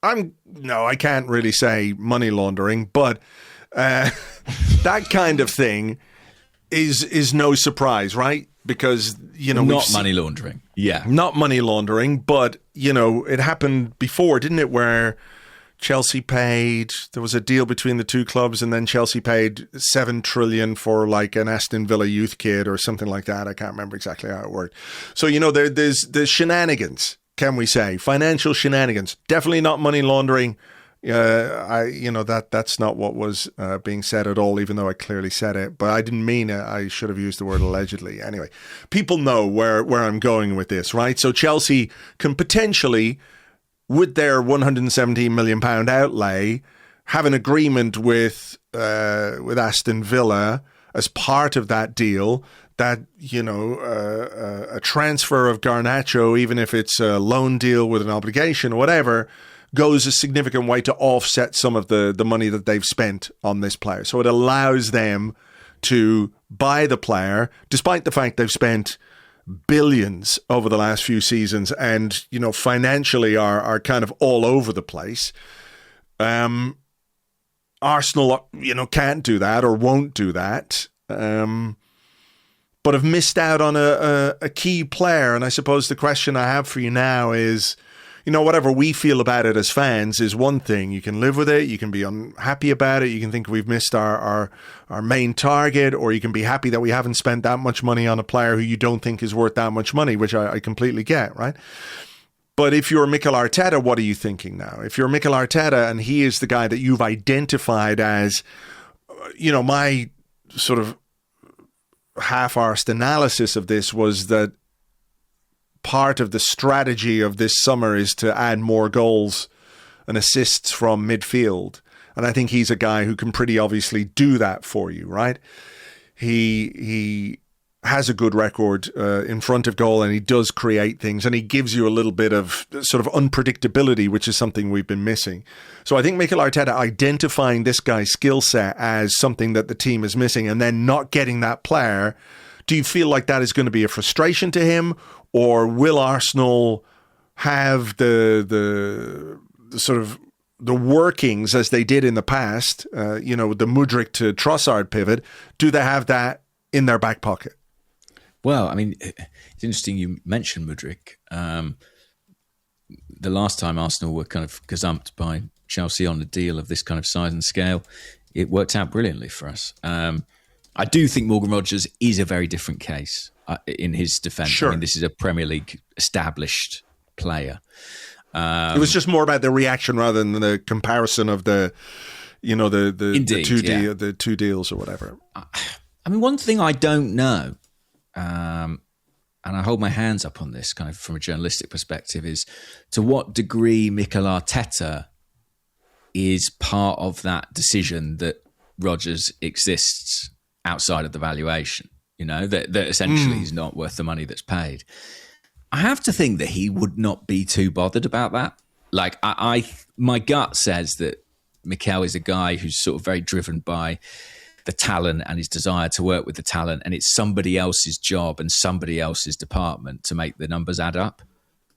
[SPEAKER 1] I can't really say money laundering, but that kind of thing is no surprise, right? Because,
[SPEAKER 2] not money laundering. Yeah.
[SPEAKER 1] Not money laundering, but, it happened before, didn't it? Where Chelsea paid, there was a deal between the two clubs, and then Chelsea paid 7 trillion for like an Aston Villa youth kid or something like that. I can't remember exactly how it worked. So, there's shenanigans, can we say? Financial shenanigans. Definitely not money laundering. That's not what was being said at all, even though I clearly said it, but I didn't mean it. I should have used the word allegedly. Anyway, people know where I'm going with this, right? So Chelsea can potentially, with their £117 million outlay, have an agreement with Aston Villa as part of that deal that, a transfer of Garnacho, even if it's a loan deal with an obligation or whatever, goes a significant way to offset some of the money that they've spent on this player. So it allows them to buy the player, despite the fact they've spent billions over the last few seasons and, financially are kind of all over the place. Arsenal, can't do that or won't do that. But have missed out on a key player. And I suppose the question I have for you now is, whatever we feel about it as fans is one thing. You can live with it. You can be unhappy about it. You can think we've missed our main target, or you can be happy that we haven't spent that much money on a player who you don't think is worth that much money, which I completely get, right? But if you're Mikel Arteta, what are you thinking now? If you're Mikel Arteta and he is the guy that you've identified as, my sort of half-arsed analysis of this was that part of the strategy of this summer is to add more goals and assists from midfield. And I think he's a guy who can pretty obviously do that for you, right? He has a good record in front of goal, and he does create things, and he gives you a little bit of sort of unpredictability, which is something we've been missing. So I think Mikel Arteta identifying this guy's skill set as something that the team is missing and then not getting that player, do you feel like that is going to be a frustration to him? Or will Arsenal have the sort of the workings as they did in the past, the Mudryk to Trossard pivot? Do they have that in their back pocket?
[SPEAKER 2] Well, I mean, it's interesting you mentioned Mudryk. The last time Arsenal were kind of gazumped by Chelsea on a deal of this kind of size and scale, it worked out brilliantly for us. I do think Morgan Rogers is a very different case. In his defence,
[SPEAKER 1] sure.
[SPEAKER 2] I mean, this is a Premier League established player.
[SPEAKER 1] It was just more about the reaction rather than the comparison of the two deals or whatever.
[SPEAKER 2] I mean, one thing I don't know, and I hold my hands up on this kind of from a journalistic perspective, is to what degree Mikel Arteta is part of that decision that Rodgers exists outside of the valuation. That essentially he's not worth the money that's paid. I have to think that he would not be too bothered about that. Like, my gut says that Mikel is a guy who's sort of very driven by the talent and his desire to work with the talent, and it's somebody else's job and somebody else's department to make the numbers add up.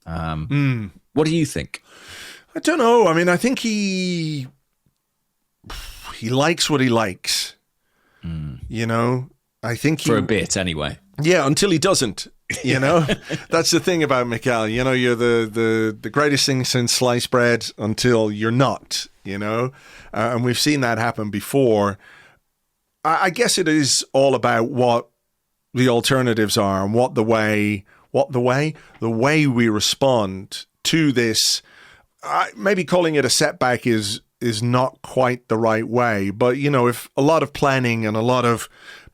[SPEAKER 2] What do you think?
[SPEAKER 1] I don't know. I mean, I think he likes what he likes. I think
[SPEAKER 2] for a bit anyway.
[SPEAKER 1] Yeah, until he doesn't. That's the thing about Mikel. You're the greatest thing since sliced bread until you're not. you know, and we've seen that happen before. I guess it is all about what the alternatives are and the way we respond to this. Maybe calling it a setback is not quite the right way, but you know, if a lot of planning and a lot of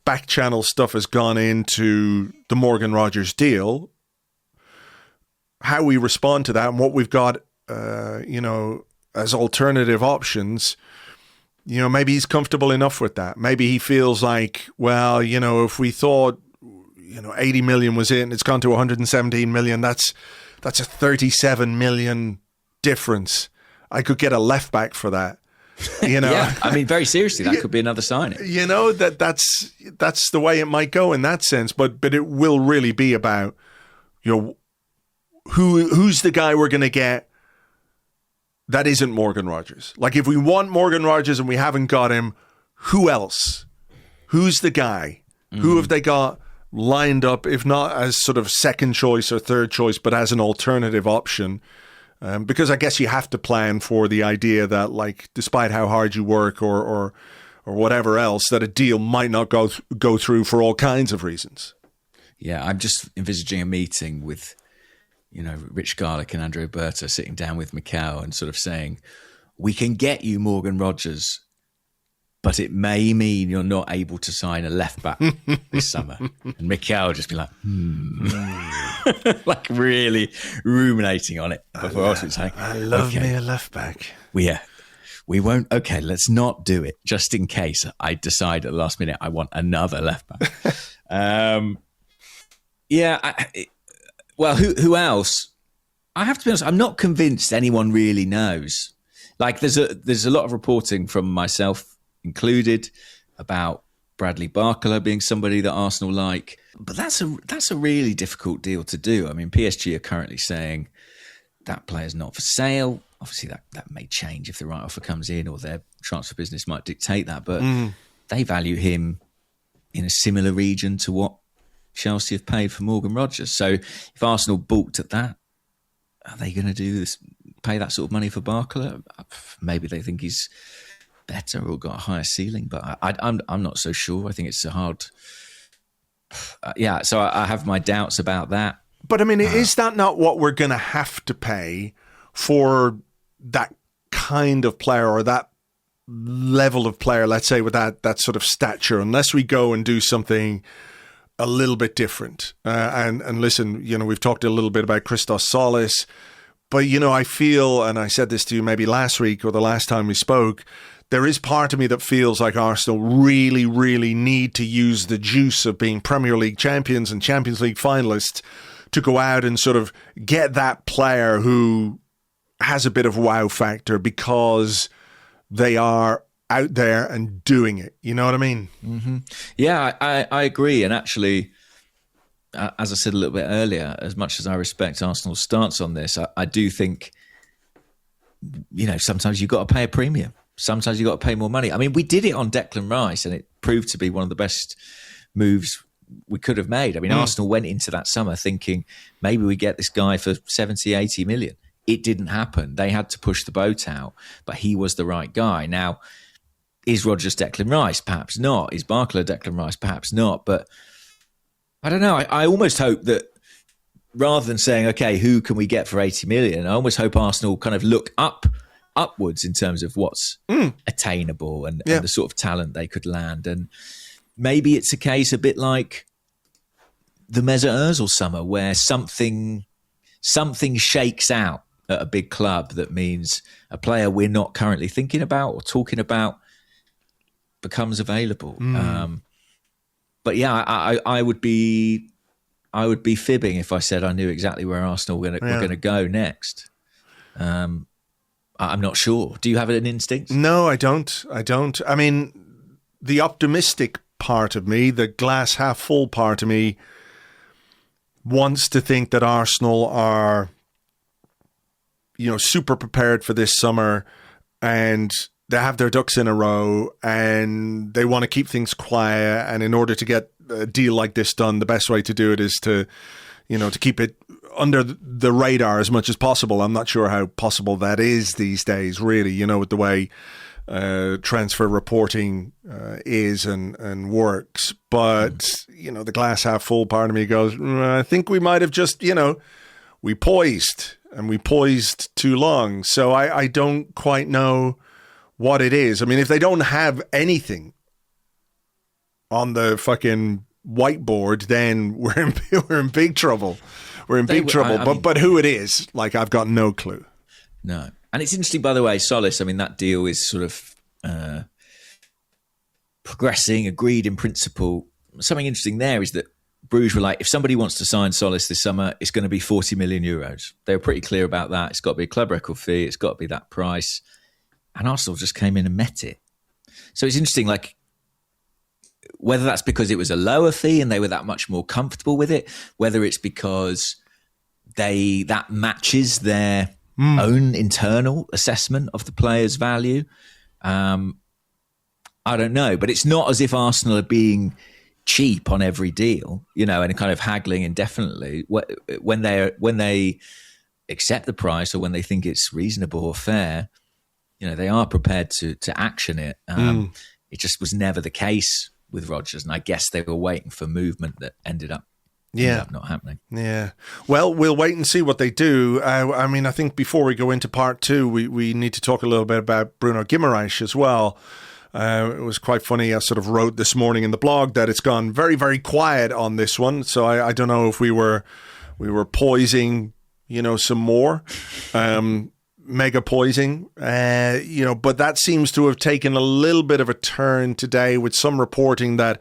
[SPEAKER 1] back channel stuff has gone into the Morgan Rogers deal, how we respond to that and what we've got, you know, as alternative options, you know, maybe he's comfortable enough with that. Maybe he feels like, well, you know, if we thought, you know, 80 million was it and it's gone to 117 million, that's a 37 million difference. I could get a left back for that. You know,
[SPEAKER 2] yeah, I mean, very seriously, that could be another signing.
[SPEAKER 1] You know, that's the way it might go in that sense, but it will really be about, you know, who's the guy we're going to get that isn't Morgan Rogers. Like, if we want Morgan Rogers and we haven't got him, who else? Who's the guy? Who have they got lined up, if not as sort of second choice or third choice, but as an alternative option? Because I guess you have to plan for the idea that, like, despite how hard you work or whatever else, that a deal might not go through for all kinds of reasons.
[SPEAKER 2] Yeah, I'm just envisaging a meeting with, you know, Rich Garlick and Andrew Berta sitting down with Mikel and sort of saying, we can get you Morgan Rogers, but it may mean you're not able to sign a left back this summer. And Mikel just be like, like really ruminating on it. Before also saying,
[SPEAKER 1] I love me a left back.
[SPEAKER 2] We won't. Okay, let's not do it, just in case I decide at the last minute I want another left back. Well, who else? I have to be honest, I'm not convinced anyone really knows. Like, there's a lot of reporting from myself included about Bradley Barcola being somebody that Arsenal like, but that's a really difficult deal to do. I mean, PSG are currently saying that player's not for sale. Obviously, that may change if the right offer comes in, or their transfer business might dictate that. But they value him in a similar region to what Chelsea have paid for Morgan Rogers. So if Arsenal balked at that, are they going to do this? Pay that sort of money for Barcola? Maybe they think he's better or got a higher ceiling, but I'm not so sure. I think it's a hard. So I have my doubts about that.
[SPEAKER 1] But I mean, is that not what we're going to have to pay for that kind of player or that level of player? Let's say with that sort of stature, unless we go and do something a little bit different. And listen, you know, we've talked a little bit about Christos Solis, but you know, I feel, and I said this to you maybe last week or the last time we spoke, there is part of me that feels like Arsenal really, really need to use the juice of being Premier League champions and Champions League finalists to go out and sort of get that player who has a bit of wow factor because they are out there and doing it. You know what I mean?
[SPEAKER 2] Mm-hmm. Yeah, I agree. And actually, as I said a little bit earlier, as much as I respect Arsenal's stance on this, I do think, you know, sometimes you've got to pay a premium. Sometimes you've got to pay more money. I mean, we did it on Declan Rice and it proved to be one of the best moves we could have made. I mean, Arsenal went into that summer thinking maybe we get this guy for 70, 80 million. It didn't happen. They had to push the boat out, but he was the right guy. Now, is Rodgers Declan Rice? Perhaps not. Is Barcola Declan Rice? Perhaps not. But I don't know. I almost hope that rather than saying, okay, who can we get for 80 million? I almost hope Arsenal kind of look upwards in terms of what's attainable and the sort of talent they could land. And maybe it's a case a bit like the Mesut Ozil summer where something shakes out at a big club that means a player we're not currently thinking about or talking about becomes available. But yeah, I would be fibbing if I said I knew exactly where Arsenal were going to go next. I'm not sure. Do you have an instinct?
[SPEAKER 1] No, I don't. I mean, the optimistic part of me, the glass half full part of me, wants to think that Arsenal are, you know, super prepared for this summer and they have their ducks in a row and they want to keep things quiet. And in order to get a deal like this done, the best way to do it is to, you know, to keep it under the radar as much as possible. I'm not sure how possible that is these days, really, with the way transfer reporting is and works. But, the glass half full part of me goes, I think we might have just, we poised too long. So I don't quite know what it is. I mean, if they don't have anything on the fucking whiteboard, then we're in big trouble. We're in big trouble. But who it is, I've got no clue.
[SPEAKER 2] No. And it's interesting, by the way, Solis, I mean, that deal is sort of progressing, agreed in principle. Something interesting there is that Bruges were like, if somebody wants to sign Solis this summer, it's going to be 40 million euros. They were pretty clear about that. It's got to be a club record fee. It's got to be that price. And Arsenal just came in and met it. So it's interesting, whether that's because it was a lower fee and they were that much more comfortable with it, whether it's because that matches their own internal assessment of the player's value. I don't know, but it's not as if Arsenal are being cheap on every deal, and kind of haggling indefinitely. When they accept the price or when they think it's reasonable or fair, they are prepared to action it. It just was never the case with Rodgers, and I guess they were waiting for movement that ended up not happening. Yeah.
[SPEAKER 1] Well, we'll wait and see what they do. I think before we go into part two, we need to talk a little bit about Bruno Guimaraes as well. It was quite funny. I sort of wrote this morning in the blog that it's gone very, very quiet on this one. So I don't know if we were poising, some more, mega poising, but that seems to have taken a little bit of a turn today with some reporting that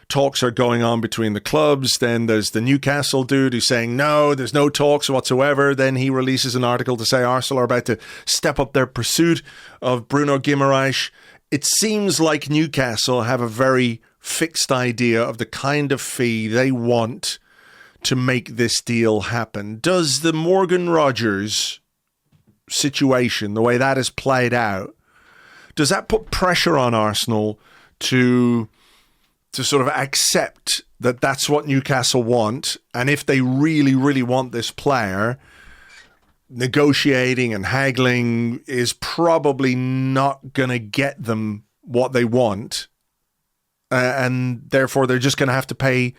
[SPEAKER 1] talks are going on between the clubs. Then there's the Newcastle dude who's saying, no, there's no talks whatsoever. Then he releases an article to say Arsenal are about to step up their pursuit of Bruno Guimaraes. It seems like Newcastle have a very fixed idea of the kind of fee they want to make this deal happen. Does the Morgan Rodgers situation, the way that is played out, does that put pressure on Arsenal to sort of accept that that's what Newcastle want? And if they really, really want this player, negotiating and haggling is probably not going to get them what they want. And therefore, they're just going to have to pay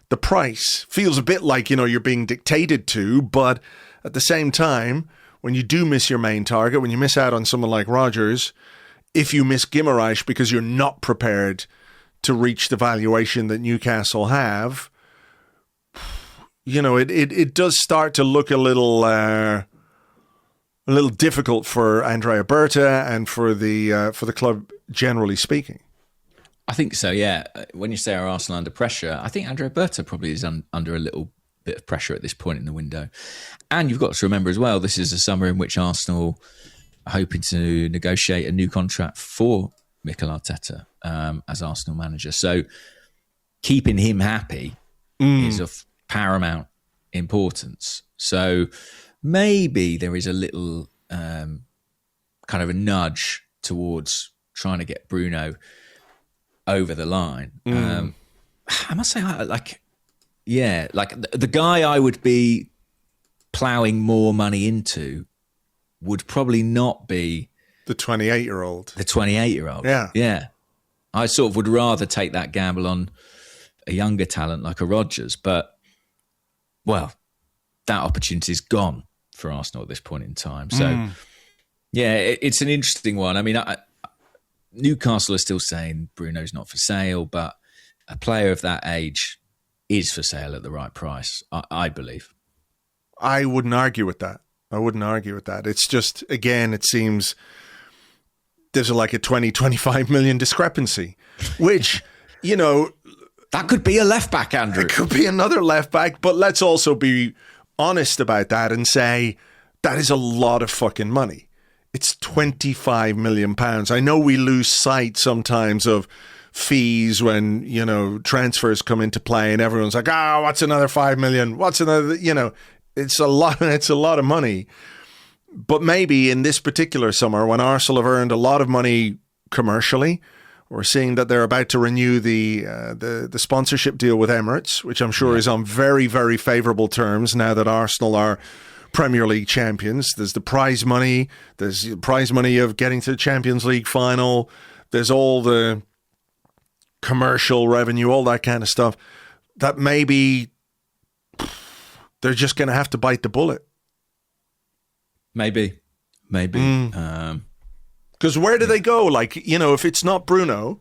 [SPEAKER 1] the price. Feels a bit like, you're being dictated to, but at the same time, when you do miss your main target, when you miss out on someone like Rodgers, if you miss Guimaraes because you're not prepared to reach the valuation that Newcastle have, it does start to look a little difficult for Andrea Berta and for the club generally speaking.
[SPEAKER 2] I think so, yeah. When you say are Arsenal under pressure, I think Andrea Berta probably is under a little bit of pressure at this point in the window. And you've got to remember as well, this is a summer in which Arsenal are hoping to negotiate a new contract for Mikel Arteta as Arsenal manager. So keeping him happy is of paramount importance. So maybe there is a little kind of a nudge towards trying to get Bruno over the line. I must say, the guy I would be ploughing more money into would probably not be
[SPEAKER 1] the 28-year-old.
[SPEAKER 2] The 28-year-old.
[SPEAKER 1] Yeah.
[SPEAKER 2] Yeah. I sort of would rather take that gamble on a younger talent like a Rodgers. But, well, that opportunity is gone for Arsenal at this point in time. So, yeah, it's an interesting one. I mean, Newcastle are still saying Bruno's not for sale, but a player of that age is for sale at the right price, I believe.
[SPEAKER 1] I wouldn't argue with that. It's just, again, it seems there's like a 20, 25 million discrepancy, which,
[SPEAKER 2] that could be a left back, Andrew.
[SPEAKER 1] It could be another left back, but let's also be honest about that and say that is a lot of fucking money. It's £25 million. I know we lose sight sometimes of fees when, transfers come into play and everyone's like, what's another 5 million? What's another, it's a lot of money. But maybe in this particular summer when Arsenal have earned a lot of money commercially, We're seeing that they're about to renew the sponsorship deal with Emirates, which I'm sure is on very, very favourable terms now that Arsenal are Premier League champions. There's the prize money. There's the prize money of getting to the Champions League final. There's all the commercial revenue, all that kind of stuff. That maybe they're just going to have to bite the bullet.
[SPEAKER 2] Maybe.
[SPEAKER 1] Because where do they go? Like, if it's not Bruno,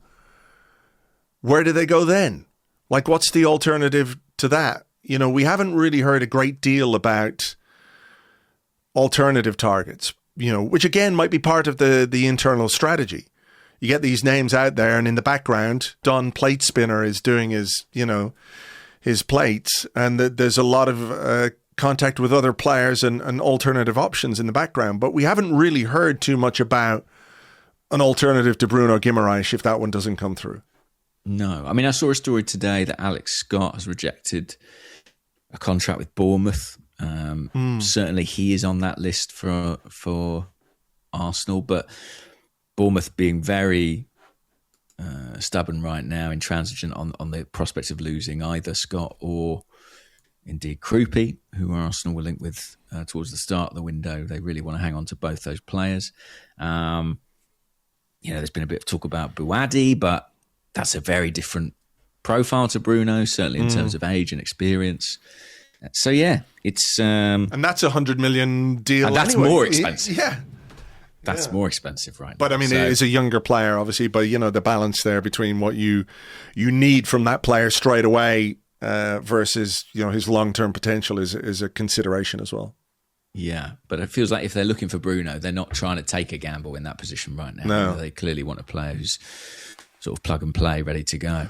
[SPEAKER 1] where do they go then? Like, what's the alternative to that? We haven't really heard a great deal about alternative targets, which again might be part of the internal strategy. You get these names out there, and in the background, Don Plate Spinner is doing his plates, and there's a lot of contact with other players and alternative options in the background. But we haven't really heard too much about an alternative to Bruno Guimaraes if that one doesn't come through.
[SPEAKER 2] No. I mean, I saw a story today that Alex Scott has rejected a contract with Bournemouth. Certainly he is on that list for Arsenal, but Bournemouth being very stubborn right now, intransigent on the prospect of losing either Scott or indeed Krupi, who Arsenal were linked with towards the start of the window. They really want to hang on to both those players. There's been a bit of talk about Buadi, but that's a very different profile to Bruno, certainly in terms of age and experience. So, it's...
[SPEAKER 1] and that's $100 million deal.
[SPEAKER 2] And that's
[SPEAKER 1] anyway.
[SPEAKER 2] More expensive.
[SPEAKER 1] That's
[SPEAKER 2] more expensive right now.
[SPEAKER 1] But I mean, it is a younger player, obviously, but the balance there between what you need from that player straight away versus, his long-term potential is a consideration as well.
[SPEAKER 2] Yeah, but it feels like if they're looking for Bruno, they're not trying to take a gamble in that position right now.
[SPEAKER 1] No.
[SPEAKER 2] They clearly want a player who's sort of plug and play, ready to go.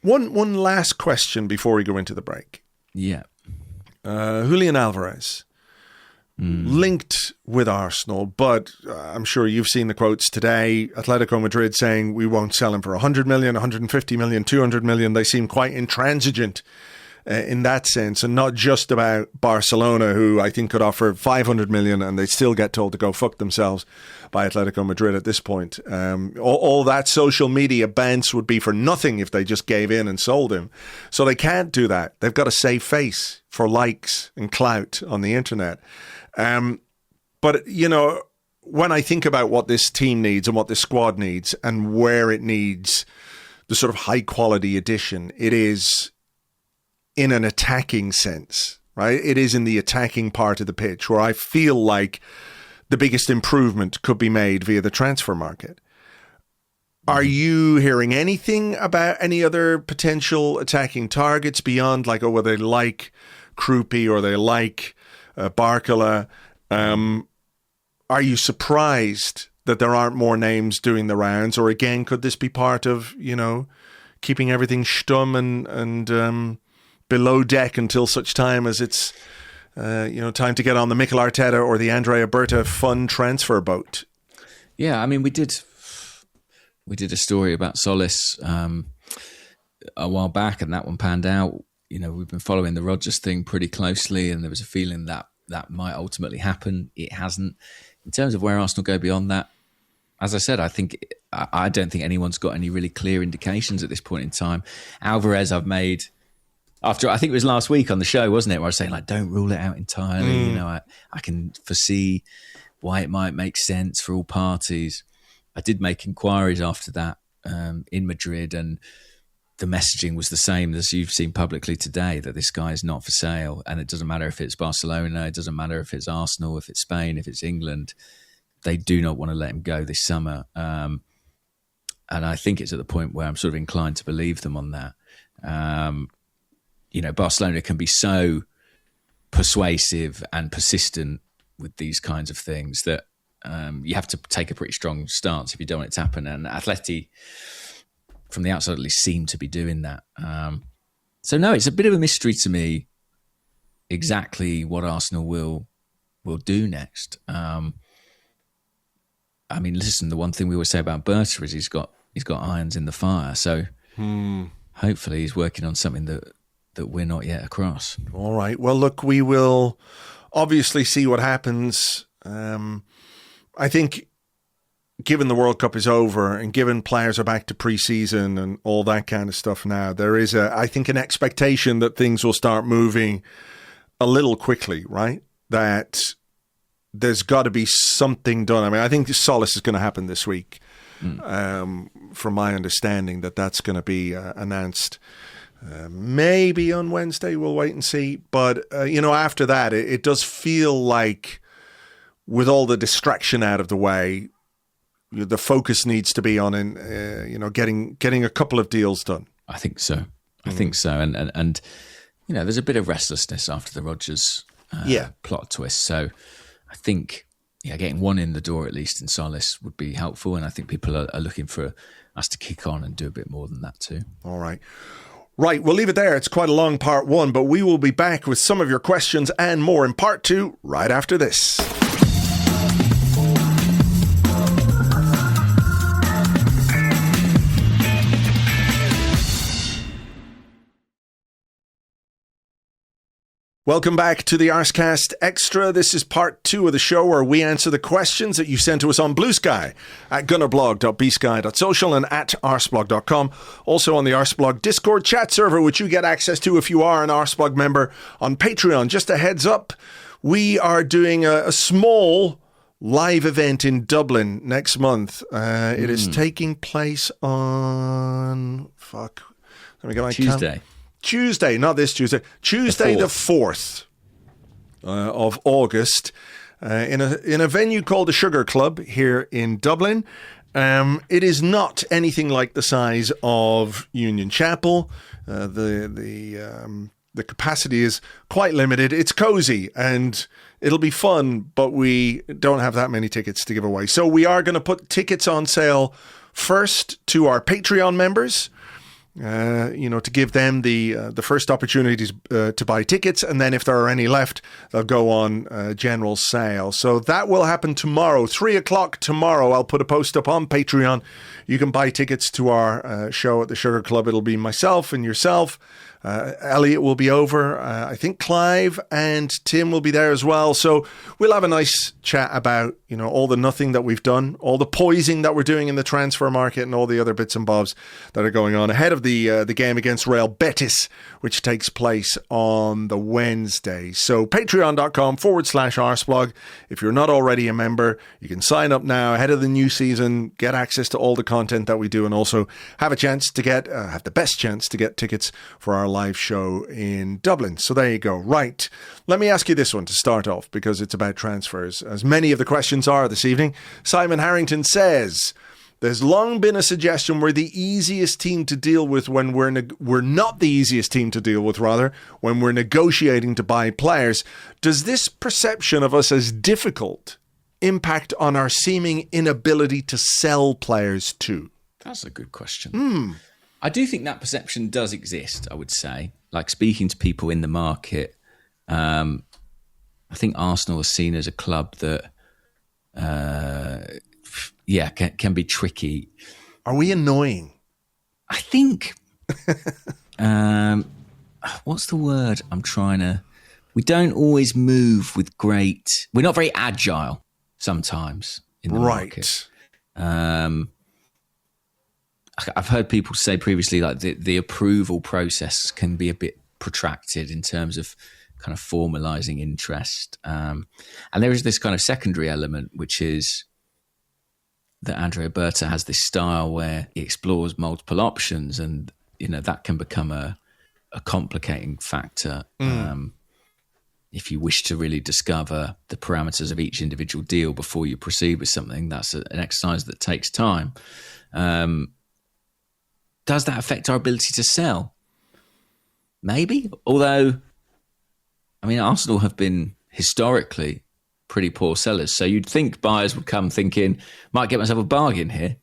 [SPEAKER 1] One last question before we go into the break.
[SPEAKER 2] Yeah.
[SPEAKER 1] Julian Alvarez, linked with Arsenal, but I'm sure you've seen the quotes today. Atletico Madrid saying we won't sell him for 100 million, 150 million, 200 million. They seem quite intransigent in that sense, and not just about Barcelona, who I think could offer 500 million and they still get told to go fuck themselves by Atletico Madrid at this point. All that social media bounce would be for nothing if they just gave in and sold him. So they can't do that. They've got to save face for likes and clout on the internet. But, when I think about what this team needs and what this squad needs and where it needs the sort of high quality addition, it is in an attacking sense, right? It is in the attacking part of the pitch where I feel like the biggest improvement could be made via the transfer market. Are you hearing anything about any other potential attacking targets beyond like, well, they like Krupi or they like Barcola? Are you surprised that there aren't more names doing the rounds? Or again, could this be part of, keeping everything stum and below deck until such time as it's, time to get on the Mikel Arteta or the Andrea Berta fun transfer boat?
[SPEAKER 2] Yeah, I mean, we did a story about Solis a while back, and that one panned out. We've been following the Rodgers thing pretty closely, and there was a feeling that might ultimately happen. It hasn't. In terms of where Arsenal go beyond that, as I said, I don't think anyone's got any really clear indications at this point in time. Alvarez, I've made after, I think it was last week on the show, wasn't it, where I was saying, like, don't rule it out entirely. I can foresee why it might make sense for all parties. I did make inquiries after that in Madrid, and the messaging was the same as you've seen publicly today, that this guy is not for sale. And it doesn't matter if it's Barcelona, it doesn't matter if it's Arsenal, if it's Spain, if it's England. They do not want to let him go this summer. And I think it's at the point where I'm sort of inclined to believe them on that. Barcelona can be so persuasive and persistent with these kinds of things that you have to take a pretty strong stance if you don't want it to happen. And Atleti, from the outside at least, seem to be doing that. So no, it's a bit of a mystery to me exactly what Arsenal will do next. I mean, listen, the one thing we always say about Berta is he's got irons in the fire. So hopefully he's working on something that we're not yet across.
[SPEAKER 1] All right. Well, look, we will obviously see what happens. I think given the World Cup is over and given players are back to pre-season and all that kind of stuff now, there is, I think, an expectation that things will start moving a little quickly, right? That there's got to be something done. I mean, I think Solace is going to happen this week. From my understanding, that's going to be announced maybe on Wednesday. We'll wait and see. But, after that, it does feel like with all the distraction out of the way, the focus needs to be on, getting a couple of deals done.
[SPEAKER 2] I think so. And there's a bit of restlessness after the Rodgers plot twist. So I think, getting one in the door at least in Solace would be helpful. And I think people are looking for us to kick on and do a bit more than that too.
[SPEAKER 1] All right. Right, we'll leave it there. It's quite a long part one, but we will be back with some of your questions and more in part two right after this. Welcome back to the Arsecast Extra. This is part two of the show where we answer the questions that you sent to us on Blue Sky at gunnerblog.bsky.social and at arseblog.com. Also on the Arseblog Discord chat server, which you get access to if you are an Arseblog member on Patreon. Just a heads up, we are doing a small live event in Dublin next month. It is taking place on... Let me get my Tuesday, not this Tuesday. Tuesday the 4th of August in a venue called the Sugar Club here in Dublin. It is not anything like the size of Union Chapel. The capacity is quite limited. It's cozy and it'll be fun, but we don't have that many tickets to give away. So we are going to put tickets on sale first to our Patreon members. To give them the first opportunities to buy tickets. And then if there are any left, they'll go on general sale. So that will happen tomorrow, 3:00 tomorrow. I'll put a post up on Patreon. You can buy tickets to our show at the Sugar Club. It'll be myself and yourself. Elliot will be over. I think Clive and Tim will be there as well. So we'll have a nice chat about, all the nothing that we've done, all the poising that we're doing in the transfer market and all the other bits and bobs that are going on ahead of the game against Real Betis, which takes place on the Wednesday. So patreon.com/Arseblog. If you're not already a member, you can sign up now ahead of the new season, get access to all the content that we do, and also have a chance to have the best chance to get tickets for our live show in Dublin. So there you go. Right. Let me ask you this one to start off because it's about transfers, as many of the questions are this evening. Simon Harrington says, there's long been a suggestion we're the easiest team to deal with when we're not the easiest team to deal with, rather, when we're negotiating to buy players. Does this perception of us as difficult impact on our seeming inability to sell players too?
[SPEAKER 2] That's a good question. I do think that perception does exist, I would say. Like speaking to people in the market, I think Arsenal is seen as a club that, can be tricky.
[SPEAKER 1] Are we annoying?
[SPEAKER 2] I think, what's the word I'm trying to... We don't always move with great... We're not very agile sometimes in the market. I've heard people say previously, like the approval process can be a bit protracted in terms of kind of formalizing interest. And there is this kind of secondary element, which is that Andrea Berta has this style where he explores multiple options, and that can become a complicating factor. If you wish to really discover the parameters of each individual deal before you proceed with something, that's an exercise that takes time. Does that affect our ability to sell? Maybe. Although, Arsenal have been historically pretty poor sellers. So you'd think buyers would come thinking, might get myself a bargain here.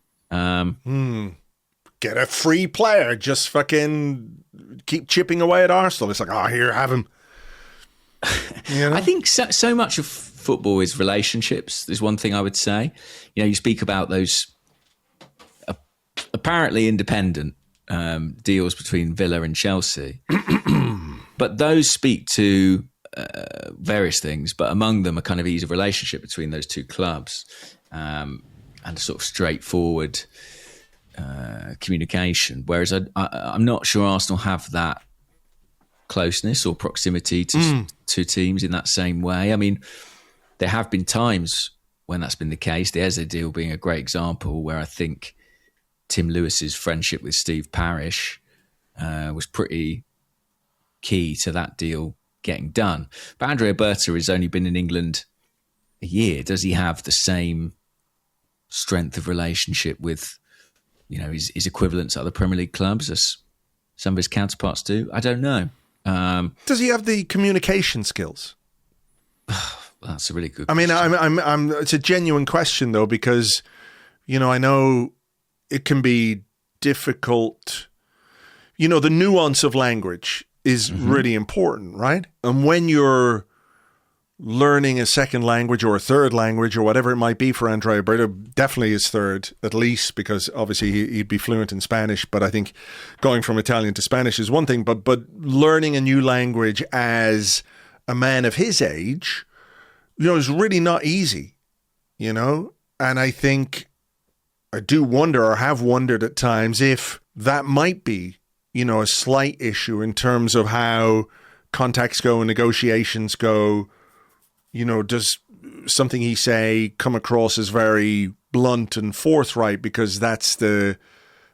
[SPEAKER 1] Get a free player. Just fucking keep chipping away at Arsenal. It's like, here, have him.
[SPEAKER 2] I think so much of football is relationships. There's one thing I would say. You speak about those apparently independent deals between Villa and Chelsea, but those speak to various things, but among them a kind of ease of relationship between those two clubs. a sort of straightforward communication. Whereas I'm not sure Arsenal have that closeness or proximity to teams in that same way. I mean, there have been times when that's been the case. The Eze deal being a great example, where I think Tim Lewis's friendship with Steve Parish was pretty key to that deal getting done. But Andrea Berta has only been in England a year. Does he have the same strength of relationship with, his equivalents at other Premier League clubs as some of his counterparts do? I don't know.
[SPEAKER 1] Does he have the communication skills?
[SPEAKER 2] That's a really good question.
[SPEAKER 1] I mean, it's a genuine question though, because, I know it can be difficult. The nuance of language is really important, right? And when you're learning a second language or a third language or whatever it might be for Andrea Berta, definitely his third, at least, because obviously he'd be fluent in Spanish. But I think going from Italian to Spanish is one thing, but learning a new language as a man of his age, is really not easy, And I think I do wonder, or have wondered at times, if that might be, a slight issue in terms of how contacts go and negotiations go. Does something he say come across as very blunt and forthright because that's the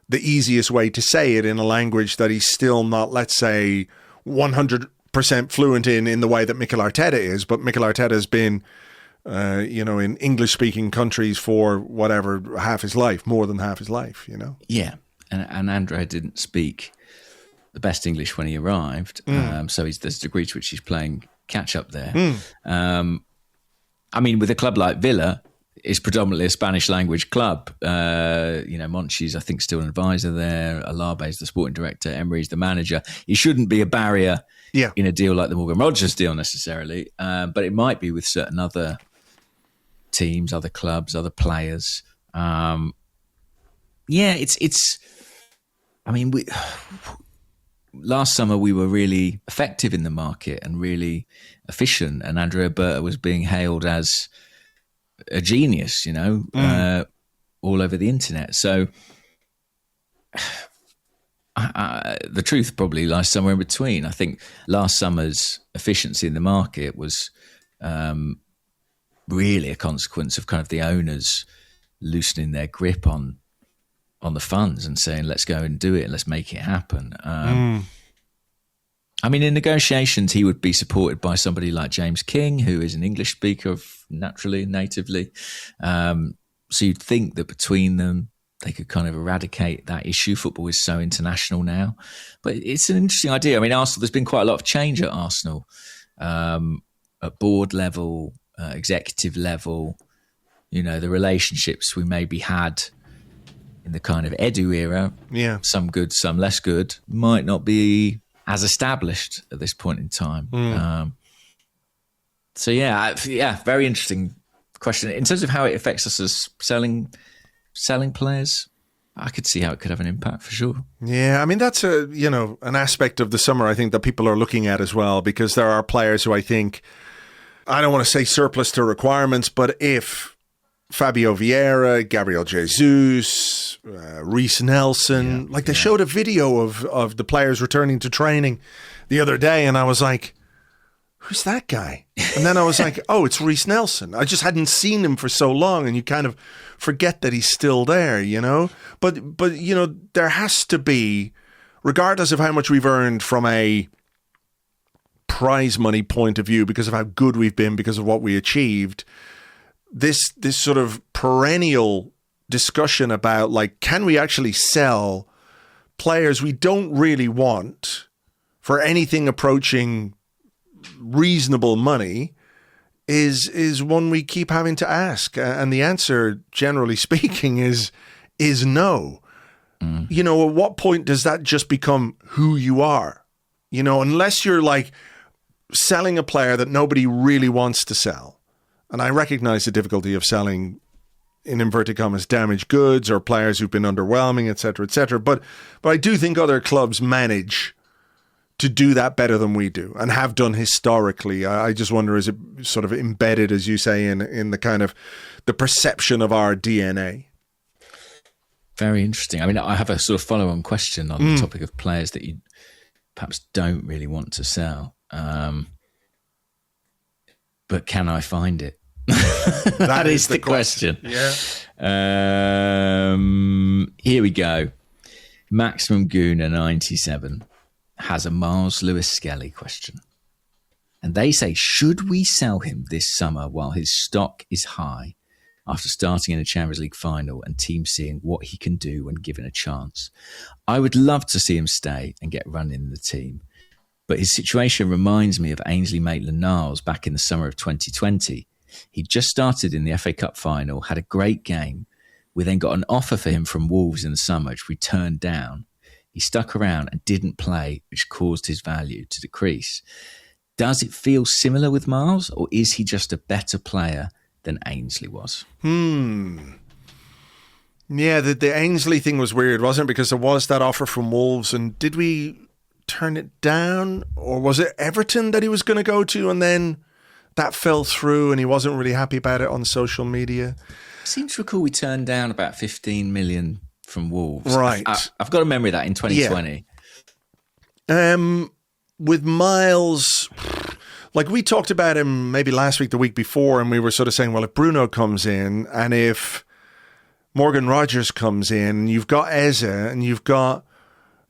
[SPEAKER 1] easiest way to say it in a language that he's still not, let's say, 100% fluent in the way that Mikel Arteta is. But Mikel Arteta has been, in English-speaking countries for whatever, half his life, more than half his life,
[SPEAKER 2] Yeah, and Andrea didn't speak the best English when he arrived, so there's a degree to which he's playing catch-up there. I mean, with a club like Villa, it's predominantly a Spanish language club. Monchi's, I think, still an advisor there. Alabe's the sporting director. Emery's the manager. He shouldn't be a barrier in a deal like the Morgan Rogers deal necessarily, but it might be with certain other teams, other clubs, other players. Last summer we were really effective in the market and really efficient, and Andrea Berta was being hailed as a genius, all over the internet. So the truth probably lies somewhere in between. I think last summer's efficiency in the market was really a consequence of kind of the owners loosening their grip on the funds and saying, let's go and do it and let's make it happen. I mean, in negotiations, he would be supported by somebody like James King, who is an English speaker natively. So you'd think that between them, they could kind of eradicate that issue. Football is so international now. But it's an interesting idea. I mean, Arsenal, there's been quite a lot of change at Arsenal, at board level, executive level. The relationships we maybe had in the kind of Edu era, some good, some less good, might not be as established at this point in time. Very interesting question. In terms of how it affects us as selling players, I could see how it could have an impact for sure.
[SPEAKER 1] Yeah, I mean, that's an aspect of the summer I think that people are looking at as well, because there are players who I think, I don't want to say surplus to requirements, but if Fabio Vieira, Gabriel Jesus, Reece Nelson, they showed a video of the players returning to training the other day, and I was like, who's that guy? And then I was like, oh, it's Reece Nelson. I just hadn't seen him for so long, and you kind of forget that he's still there, But there has to be, regardless of how much we've earned from a prize money point of view, because of how good we've been, because of what we achieved, this sort of perennial discussion about, can we actually sell players we don't really want for anything approaching reasonable money is one we keep having to ask. And the answer, generally speaking, is no. At what point does that just become who you are? Unless you're selling a player that nobody really wants to sell. And I recognize the difficulty of selling, in inverted commas, damaged goods or players who've been underwhelming, et cetera, et cetera. But I do think other clubs manage to do that better than we do and have done historically? I just wonder, is it sort of embedded, as you say, in the kind of the perception of our DNA?
[SPEAKER 2] Very interesting. I mean, I have a sort of follow-on question on the topic of players that you perhaps don't really want to sell. But can I find it? That is the question.
[SPEAKER 1] Yeah.
[SPEAKER 2] Here we go. Maximum Gooner 97 has a Myles Lewis-Skelly question. And they say, should we sell him this summer while his stock is high after starting in a Champions League final and teams seeing what he can do when given a chance? I would love to see him stay and get run in the team. But his situation reminds me of Ainsley Maitland-Niles back in the summer of 2020. He just started in the FA Cup final, had a great game. We then got an offer for him from Wolves in the summer, which we turned down. He stuck around and didn't play, which caused his value to decrease. Does it feel similar with Myles, or is he just a better player than Ainsley was?
[SPEAKER 1] Yeah, the Ainsley thing was weird, wasn't it? Because there was that offer from Wolves, and did we turn it down? Or was it Everton that he was going to go to, and then that fell through and he wasn't really happy about it on social media?
[SPEAKER 2] I seem to recall we turned down about 15 million from Wolves.
[SPEAKER 1] Right.
[SPEAKER 2] I've got a memory of that in 2020.
[SPEAKER 1] Yeah. With Myles, like we talked about him maybe last week, the week before, and we were sort of saying, well, if Bruno comes in and if Morgan Rogers comes in, you've got Eze and you've got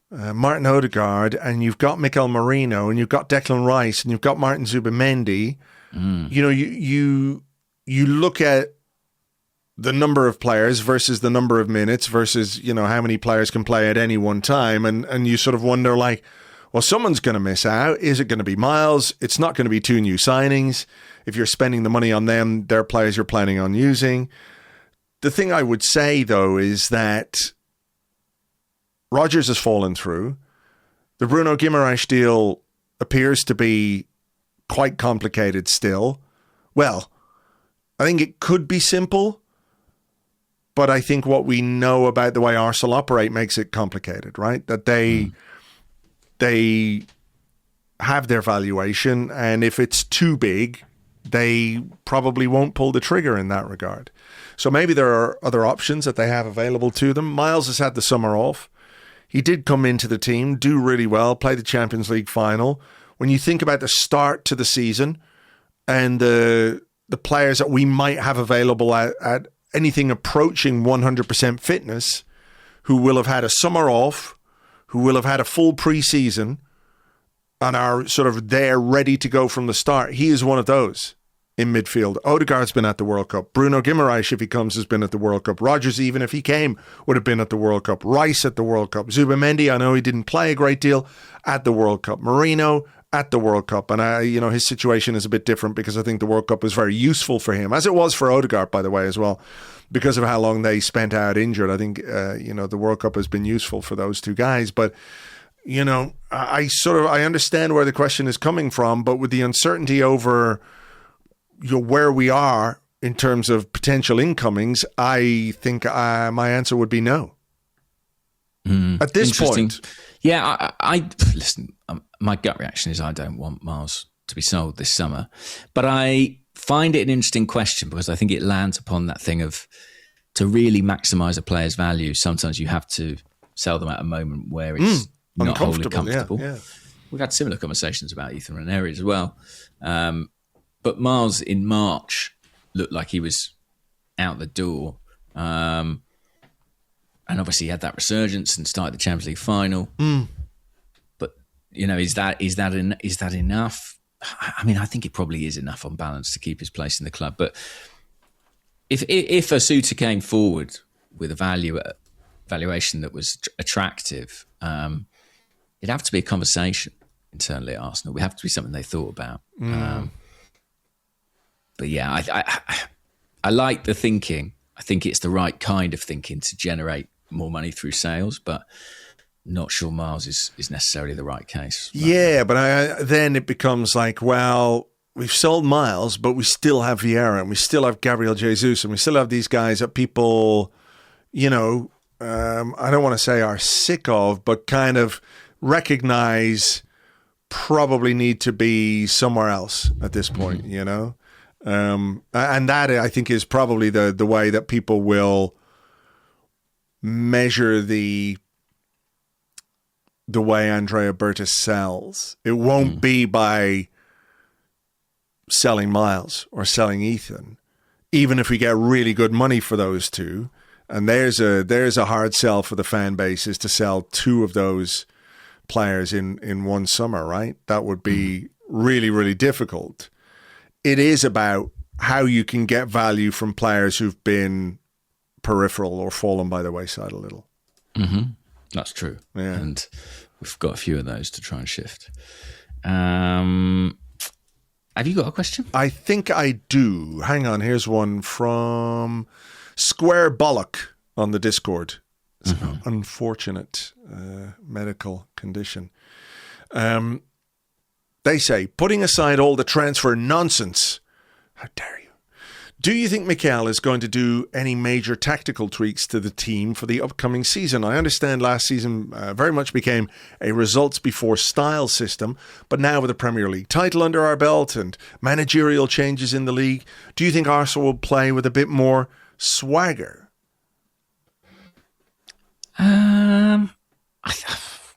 [SPEAKER 1] Martin Odegaard and you've got Mikel Merino and you've got Declan Rice and you've got Martin Zubimendi. You know, you look at the number of players versus the number of minutes versus, you know, how many players can play at any one time. And you sort of wonder, like, well, someone's going to miss out. Is it going to be Myles? It's not going to be two new signings. If you're spending the money on them, they're players you're planning on using. The thing I would say, though, is that Rodgers has fallen through. The Bruno Guimaraes deal appears to be quite complicated still. Well, I think it could be simple, but I think what we know about the way Arsenal operate makes it complicated, right? That they have their valuation, and if it's too big, they probably won't pull the trigger in that regard. So maybe there are other options that they have available to them. Myles has had the summer off. He did come into the team, do really well, play the Champions League final. When you think about the start to the season and the players that we might have available at anything approaching 100% fitness, who will have had a summer off, who will have had a full pre-season and are sort of there ready to go from the start, he is one of those in midfield. Odegaard's been at the World Cup. Bruno Guimaraes, if he comes, has been at the World Cup. Rodgers, even if he came, would have been at the World Cup. Rice at the World Cup. Zubimendi, I know he didn't play a great deal, at the World Cup. Merino at the World Cup. And his situation is a bit different because I think the World Cup was very useful for him, as it was for Odegaard, by the way, as well, because of how long they spent out injured. I think, the World Cup has been useful for those two guys. But, I understand where the question is coming from, but with the uncertainty over where we are in terms of potential incomings, I think my answer would be no. At this point.
[SPEAKER 2] Yeah, I listen, my gut reaction is I don't want Myles to be sold this summer. But I find it an interesting question because I think it lands upon that thing of, to really maximise a player's value, sometimes you have to sell them at a moment where it's not wholly comfortable. Yeah. We've had similar conversations about Ethan Ranieri as well. But Myles in March looked like he was out the door. And obviously he had that resurgence and started the Champions League final. But, is that enough? I mean, I think it probably is enough on balance to keep his place in the club. But if a suitor came forward with a valuation that was attractive, it'd have to be a conversation internally at Arsenal. It would have to be something they thought about. But yeah, I like the thinking. I think it's the right kind of thinking to generate more money through sales, but not sure Myles is necessarily the right case.
[SPEAKER 1] Yeah, but then it becomes like, well, we've sold Myles, but we still have Vieira and we still have Gabriel Jesus and we still have these guys that people, I don't want to say are sick of, but kind of recognize probably need to be somewhere else at this point, you know? And that, I think, is probably the way that people will measure the way Andrea Berta sells. It won't be by selling Myles or selling Ethan, even if we get really good money for those two. And there's a hard sell for the fan base, is to sell two of those players in one summer, right? That would be really, really difficult. It is about how you can get value from players who've been peripheral or fallen by the wayside a little.
[SPEAKER 2] Mm-hmm. That's true.
[SPEAKER 1] Yeah.
[SPEAKER 2] And we've got a few of those to try and shift. Have you got a question?
[SPEAKER 1] I think I do. Hang on. Here's one from Square Bollock on the Discord. It's an unfortunate medical condition. They say, putting aside all the transfer nonsense, how dare you? Do you think Mikel is going to do any major tactical tweaks to the team for the upcoming season? I understand last season very much became a results before style system, but now with the Premier League title under our belt and managerial changes in the league, do you think Arsenal will play with a bit more swagger?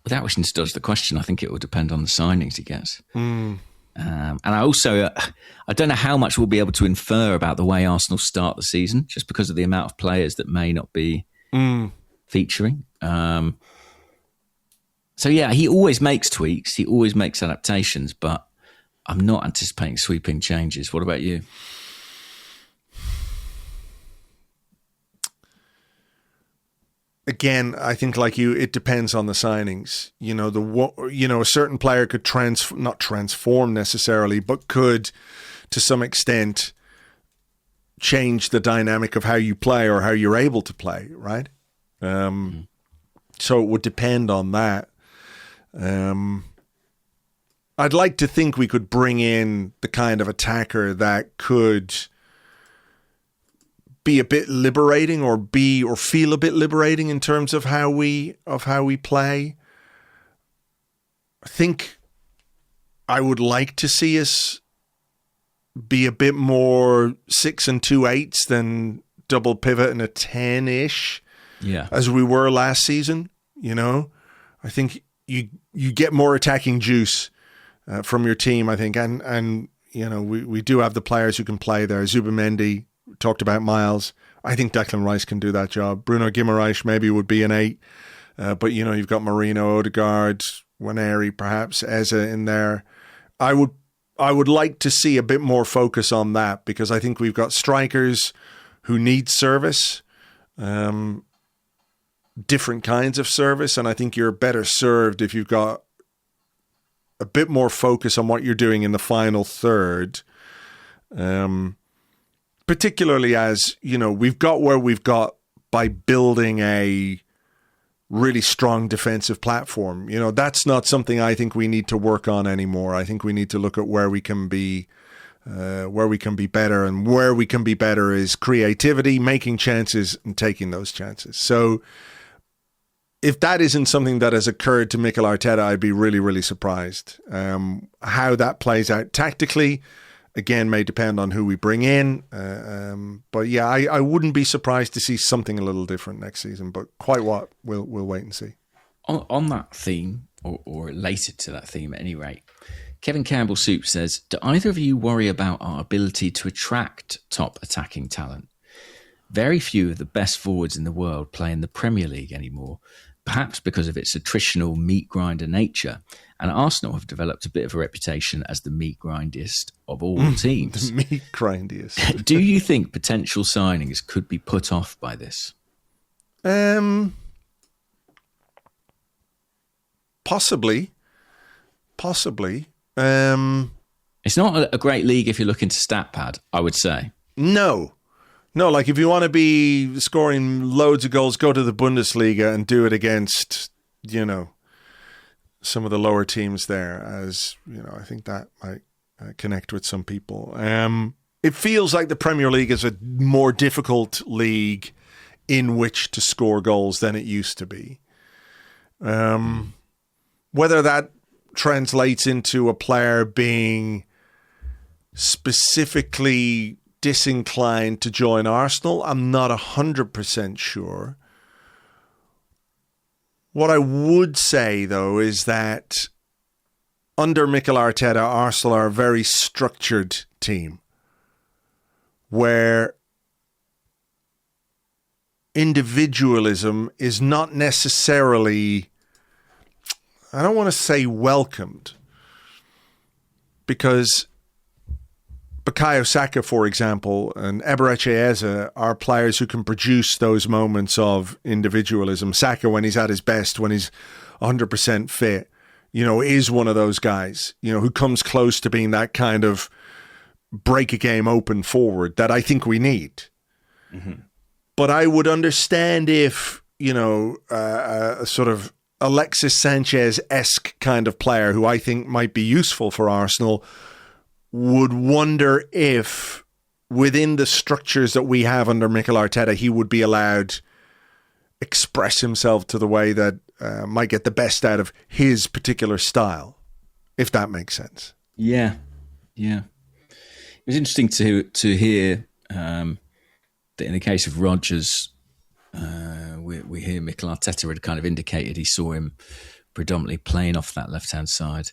[SPEAKER 2] Without wishing to dodge the question, I think it will depend on the signings he gets. And I also, I don't know how much we'll be able to infer about the way Arsenal start the season, just because of the amount of players that may not be featuring. So yeah, he always makes tweaks, he always makes adaptations, but I'm not anticipating sweeping changes. What about you?
[SPEAKER 1] Again, I think like you, it depends on the signings. You know, a certain player could not transform necessarily, but could, to some extent, change the dynamic of how you play or how you're able to play, right? So it would depend on that. I'd like to think we could bring in the kind of attacker that could be a bit liberating or feel a bit liberating in terms of how we play. I think I would like to see us be a bit more 6 and 2/8 than double pivot and a 10-ish, as we were last season. You know, I think you get more attacking juice from your team, I think, and you know, we do have the players who can play there. Zubimendi, talked about Myles. I think Declan Rice can do that job. Bruno Guimaraes maybe would be an 8. But, you know, you've got Marino, Odegaard, Waneri, perhaps, Eze in there. I would like to see a bit more focus on that, because I think we've got strikers who need service, different kinds of service, and I think you're better served if you've got a bit more focus on what you're doing in the final third. Particularly as, you know, we've got where we've got by building a really strong defensive platform. You know, that's not something I think we need to work on anymore. I think we need to look at where we can be better, and where we can be better is creativity, making chances and taking those chances. So if that isn't something that has occurred to Mikel Arteta, I'd be really, really surprised. How that plays out tactically, again, may depend on who we bring in. But yeah, I wouldn't be surprised to see something a little different next season, but quite what, we'll wait and see.
[SPEAKER 2] On that theme, or related to that theme at any rate, Kevin Campbell Soup says, do either of you worry about our ability to attract top attacking talent? Very few of the best forwards in the world play in the Premier League anymore, perhaps because of its attritional meat grinder nature. And Arsenal have developed a bit of a reputation as the meat grindiest of all teams.
[SPEAKER 1] The meat grindiest.
[SPEAKER 2] Do you think potential signings could be put off by this?
[SPEAKER 1] Possibly.
[SPEAKER 2] It's not a great league if you're looking to stat pad, I would say.
[SPEAKER 1] No, like if you want to be scoring loads of goals, go to the Bundesliga and do it against, you know, some of the lower teams there, as, you know, I think that might connect with some people. It feels like the Premier League is a more difficult league in which to score goals than it used to be. Whether that translates into a player being specifically disinclined to join Arsenal. I'm not 100% sure. What I would say, though, is that under Mikel Arteta, Arsenal are a very structured team where individualism is not necessarily, I don't want to say welcomed, because Bukayo Saka, for example, and Eberechi Eze are players who can produce those moments of individualism. Saka, when he's at his best, when he's 100% fit, is one of those guys, who comes close to being that kind of break a game open forward that I think we need. Mm-hmm. But I would understand if, a sort of Alexis Sanchez-esque kind of player who I think might be useful for Arsenal would wonder if within the structures that we have under Mikel Arteta, he would be allowed express himself to the way that might get the best out of his particular style, if that makes sense.
[SPEAKER 2] Yeah. It was interesting to hear that in the case of Rodgers, we hear Mikel Arteta had kind of indicated he saw him predominantly playing off that left-hand side.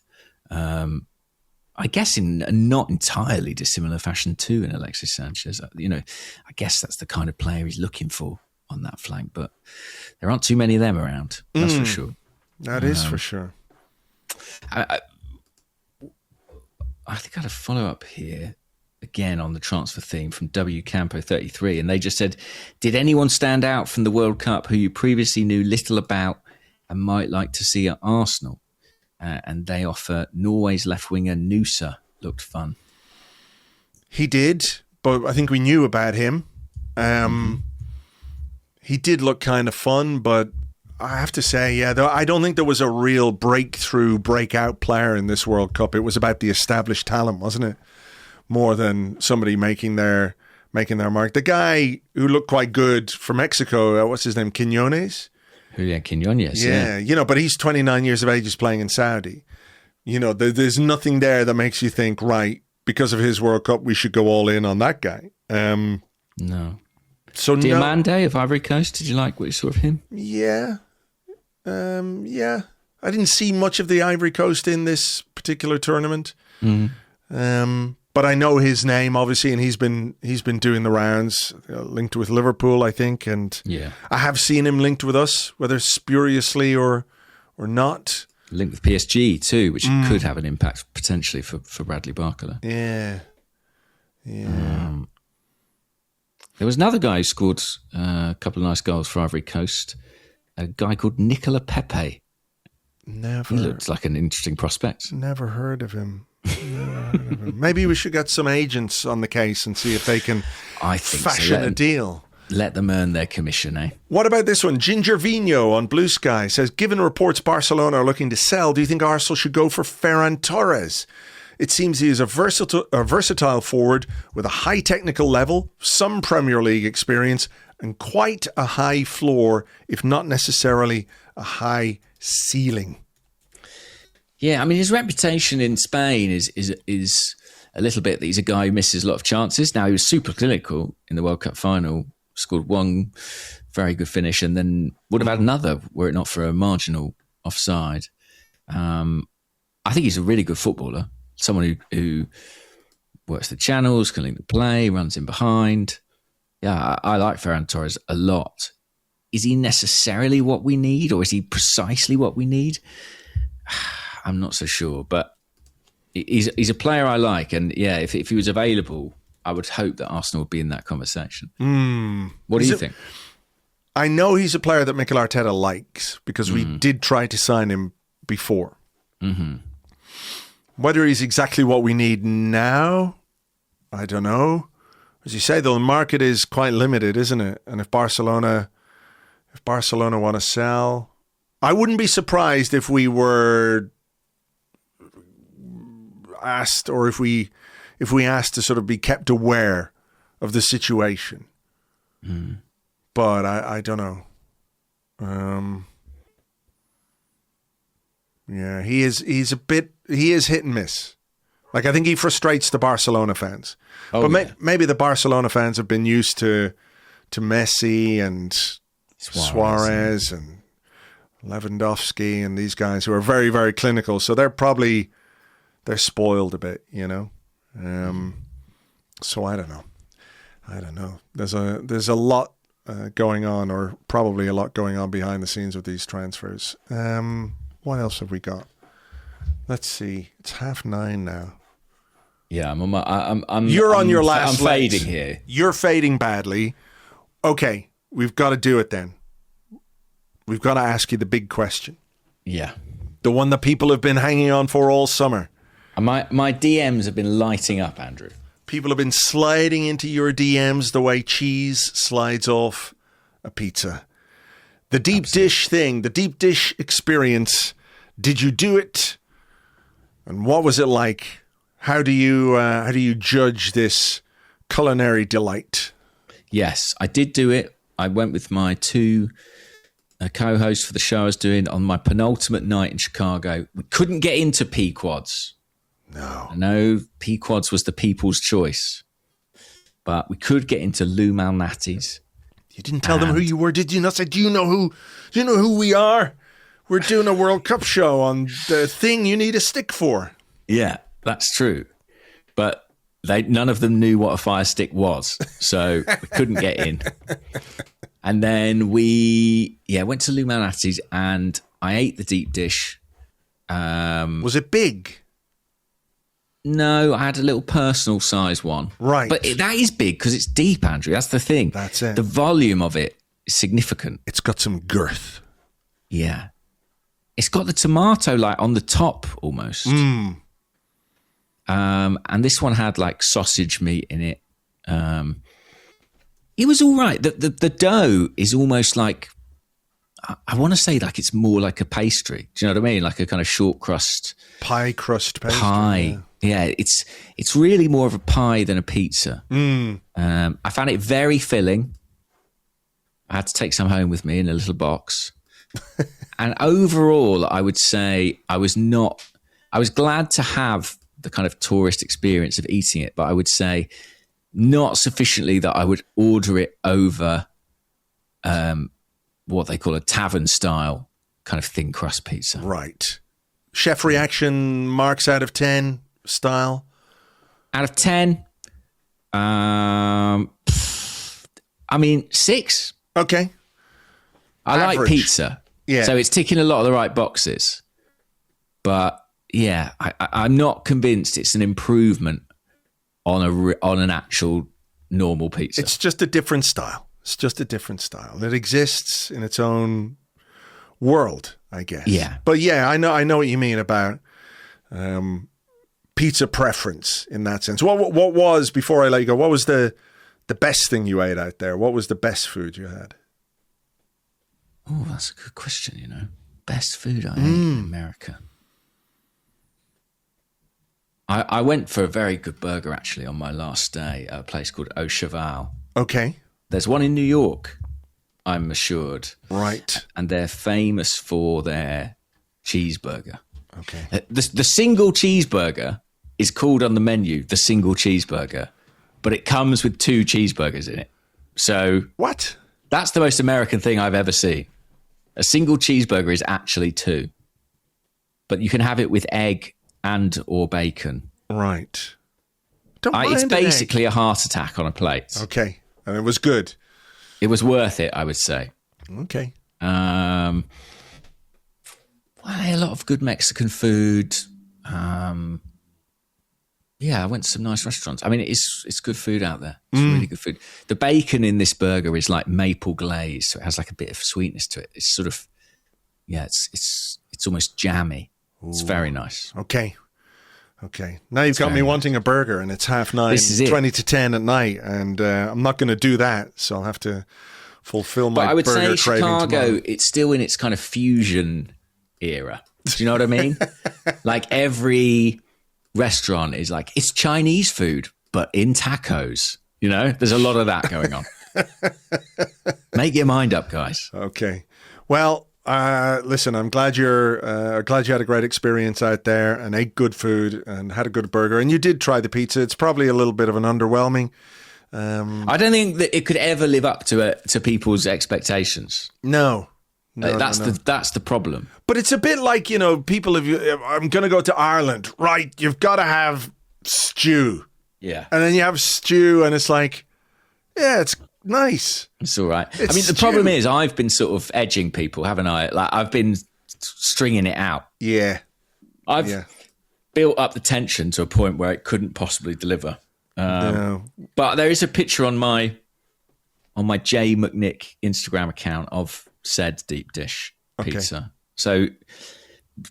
[SPEAKER 2] I guess in a not entirely dissimilar fashion too in Alexis Sanchez. I guess that's the kind of player he's looking for on that flank, but there aren't too many of them around. That's for sure.
[SPEAKER 1] That is for sure.
[SPEAKER 2] I think I had a follow-up here again on the transfer theme from W Campo 33, and they just said, did anyone stand out from the World Cup who you previously knew little about and might like to see at Arsenal? And they offer Norway's left winger Nusa. Looked fun.
[SPEAKER 1] He did, but I think we knew about him. He did look kind of fun, but I have to say, I don't think there was a real breakout player in this World Cup. It was about the established talent, wasn't it? More than somebody making their mark. The guy who looked quite good for Mexico, what's his name, Quiñones?
[SPEAKER 2] Julian Quiñones, yeah.
[SPEAKER 1] But he's 29 years of age, he's playing in Saudi. There's nothing there that makes you think, right, because of his World Cup, we should go all in on that guy.
[SPEAKER 2] No. So Diamande of Ivory Coast, did you like what you saw of him?
[SPEAKER 1] Yeah. I didn't see much of the Ivory Coast in this particular tournament. But I know his name, obviously, and he's been doing the rounds, linked with Liverpool, I think, and I have seen him linked with us, whether spuriously or not.
[SPEAKER 2] Linked with PSG too, which could have an impact potentially for Bradley Barcola.
[SPEAKER 1] Yeah.
[SPEAKER 2] There was another guy who scored a couple of nice goals for Ivory Coast, a guy called Nicola Pepe. He looked like an interesting prospect.
[SPEAKER 1] Never heard of him. Maybe we should get some agents on the case and see if they can fashion a deal.
[SPEAKER 2] Let them earn their commission, eh?
[SPEAKER 1] What about this one? Ginger Vino on Blue Sky says, given reports Barcelona are looking to sell, do you think Arsenal should go for Ferran Torres? It seems he is a versatile forward with a high technical level, some Premier League experience, and quite a high floor, if not necessarily a high ceiling.
[SPEAKER 2] Yeah, I mean, his reputation in Spain is a little bit that he's a guy who misses a lot of chances. Now, he was super clinical in the World Cup final, scored one very good finish, and then would have had another were it not for a marginal offside. I think he's a really good footballer, someone who works the channels, can link the play, runs in behind. Yeah, I like Ferran Torres a lot. Is he necessarily what we need, or is he precisely what we need? I'm not so sure, but he's a player I like, and if he was available, I would hope that Arsenal would be in that conversation. What do you think?
[SPEAKER 1] I know he's a player that Mikel Arteta likes because we did try to sign him before. Whether he's exactly what we need now, I don't know. As you say, though, the market is quite limited, isn't it? And if Barcelona want to sell, I wouldn't be surprised if we were asked, or if we asked to sort of be kept aware of the situation. But I don't know. Yeah, he is hit and miss. Like, I think he frustrates the Barcelona fans. Maybe the Barcelona fans have been used to Messi and Suarez and Lewandowski and these guys who are very, very clinical. So they're spoiled a bit, you know. So I don't know. There's a lot going on, or probably a lot going on behind the scenes with these transfers. What else have we got? Let's see. It's 9:30 now.
[SPEAKER 2] Yeah,
[SPEAKER 1] You're on your last
[SPEAKER 2] I'm fading here.
[SPEAKER 1] You're fading badly. Okay, we've got to do it then. We've got to ask you the big question.
[SPEAKER 2] Yeah.
[SPEAKER 1] The one that people have been hanging on for all summer.
[SPEAKER 2] My DMs have been lighting up, Andrew.
[SPEAKER 1] People have been sliding into your DMs the way cheese slides off a pizza. The deep dish thing, the deep dish experience. Did you do it? And what was it like? How do you judge this culinary delight?
[SPEAKER 2] Yes, I did do it. I went with my two co-hosts for the show I was doing on my penultimate night in Chicago. We couldn't get into Pequod's.
[SPEAKER 1] No.
[SPEAKER 2] I know Pequod's was the people's choice, but we could get into Lou Malnati's.
[SPEAKER 1] You didn't tell them who you were, did you not? Say, do you know who we are? We're doing a World Cup show on the thing you need a stick for.
[SPEAKER 2] Yeah, that's true. But none of them knew what a fire stick was, so we couldn't get in. And then we went to Lou Malnati's and I ate the deep dish.
[SPEAKER 1] Was it big?
[SPEAKER 2] No, I had a little personal size one.
[SPEAKER 1] Right.
[SPEAKER 2] But that is big because it's deep, Andrew. That's the thing.
[SPEAKER 1] That's it.
[SPEAKER 2] The volume of it is significant.
[SPEAKER 1] It's got some girth.
[SPEAKER 2] Yeah. It's got the tomato like on the top almost. And this one had like sausage meat in it. It was all right. The dough is almost like, I want to say like it's more like a pastry. Do you know what I mean? Like a kind of short crust.
[SPEAKER 1] Pie crust pastry.
[SPEAKER 2] Pie. Yeah, it's really more of a pie than a pizza. I found it very filling. I had to take some home with me in a little box. And overall, I would say I was glad to have the kind of tourist experience of eating it, but I would say not sufficiently that I would order it over what they call a tavern style kind of thin crust pizza.
[SPEAKER 1] Right. Chef reaction, marks out of 10 style?
[SPEAKER 2] Out of 10, I mean 6.
[SPEAKER 1] Okay.
[SPEAKER 2] I
[SPEAKER 1] Average.
[SPEAKER 2] like pizza.
[SPEAKER 1] Yeah.
[SPEAKER 2] So it's ticking a lot of the right boxes. But yeah, I'm not convinced it's an improvement on an actual normal pizza.
[SPEAKER 1] It's just a different style. It exists in its own world, I guess.
[SPEAKER 2] Yeah.
[SPEAKER 1] But yeah, I know what you mean about pizza preference in that sense. What was, before I let you go, what was the best thing you ate out there? What was the best food you had?
[SPEAKER 2] Oh, that's a good question, you know. Best food I ate in America. I went for a very good burger, actually, on my last day at a place called Au Cheval.
[SPEAKER 1] Okay.
[SPEAKER 2] There's one in New York, I'm assured.
[SPEAKER 1] Right.
[SPEAKER 2] And they're famous for their cheeseburger.
[SPEAKER 1] Okay.
[SPEAKER 2] The single cheeseburger is called on the menu the single cheeseburger, but it comes with 2 cheeseburgers in it. So
[SPEAKER 1] what?
[SPEAKER 2] That's the most American thing I've ever seen. A single cheeseburger is actually 2, but you can have it with egg and or bacon.
[SPEAKER 1] Right. Don't
[SPEAKER 2] It's
[SPEAKER 1] mind
[SPEAKER 2] basically a heart attack on a plate.
[SPEAKER 1] Okay. And it was good.
[SPEAKER 2] It was worth it, I would say.
[SPEAKER 1] Okay.
[SPEAKER 2] Well, a lot of good Mexican food. Yeah, I went to some nice restaurants. I mean, it's good food out there. It's really good food. The bacon in this burger is like maple glaze, so it has like a bit of sweetness to it. It's sort of, it's almost jammy. Ooh. It's very nice.
[SPEAKER 1] Okay. Now you've got me wanting a burger, and it's 9:30, 20 to 10 at night, and I'm not going to do that, so I'll have to fulfill my burger craving. But I would say Chicago, tomorrow.
[SPEAKER 2] It's still in its kind of fusion era. Do you know what I mean? Like every restaurant is like, it's Chinese food, but in tacos. You know, there's a lot of that going on. Make your mind up, guys.
[SPEAKER 1] Okay. Well, listen, I'm glad you had a great experience out there and ate good food and had a good burger. And you did try the pizza. It's probably a little bit of an underwhelming.
[SPEAKER 2] I don't think that it could ever live up to people's expectations.
[SPEAKER 1] No.
[SPEAKER 2] That's the problem.
[SPEAKER 1] But it's a bit like, people, I'm going to go to Ireland, right? You've got to have stew.
[SPEAKER 2] Yeah.
[SPEAKER 1] And then you have stew and it's like, yeah, it's nice.
[SPEAKER 2] It's all right. The problem is I've been sort of edging people, haven't I? Like I've been stringing it out.
[SPEAKER 1] Yeah.
[SPEAKER 2] I've built up the tension to a point where it couldn't possibly deliver.
[SPEAKER 1] No.
[SPEAKER 2] But there is a picture on my J McNick Instagram account of said deep dish pizza. So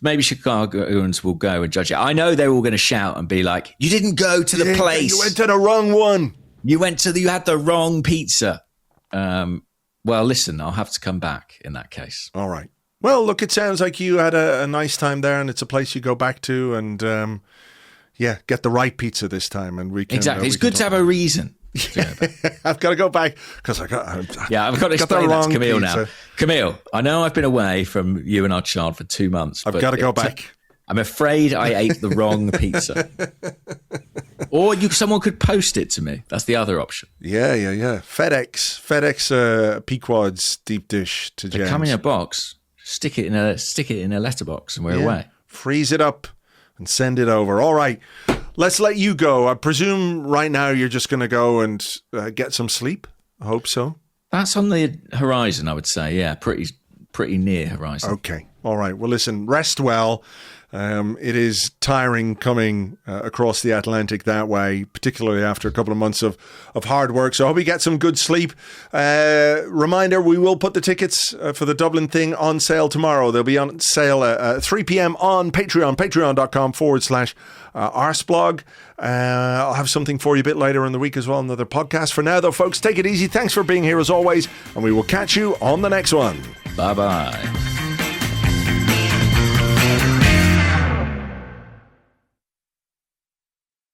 [SPEAKER 2] maybe Chicagoans will go and judge it. I know they're all going to shout and be like, "You didn't go to the place.
[SPEAKER 1] You went to the wrong one.
[SPEAKER 2] You had the wrong pizza." Well, listen, I'll have to come back in that case.
[SPEAKER 1] All right. Well, look, it sounds like you had a nice time there, and it's a place you go back to, and get the right pizza this time, and we can
[SPEAKER 2] exactly. It's good to have a reason.
[SPEAKER 1] I've got to go back because I've got
[SPEAKER 2] to explain that to Camille now. Camille, I know I've been away from you and our child for 2 months.
[SPEAKER 1] I've got to go back.
[SPEAKER 2] I'm afraid I ate the wrong pizza. Or someone could post it to me. That's the other option.
[SPEAKER 1] Yeah. FedEx Pequod's deep dish to James.
[SPEAKER 2] Come in a box, stick it in a letterbox, and we're away.
[SPEAKER 1] Freeze it up and send it over. All right. Let's let you go. I presume right now you're just going to go and get some sleep. I hope so.
[SPEAKER 2] That's on the horizon, I would say. Yeah, pretty near horizon.
[SPEAKER 1] Okay. All right. Well, listen, rest well. It is tiring coming across the Atlantic that way, particularly after a couple of months of hard work. So I hope you get some good sleep. Reminder, we will put the tickets for the Dublin thing on sale tomorrow. They'll be on sale at 3 p.m. on Patreon, patreon.com/Arseblog. I'll have something for you a bit later in the week as well, another podcast. For now, though, folks, take it easy. Thanks for being here as always, and we will catch you on the next one.
[SPEAKER 2] Bye-bye.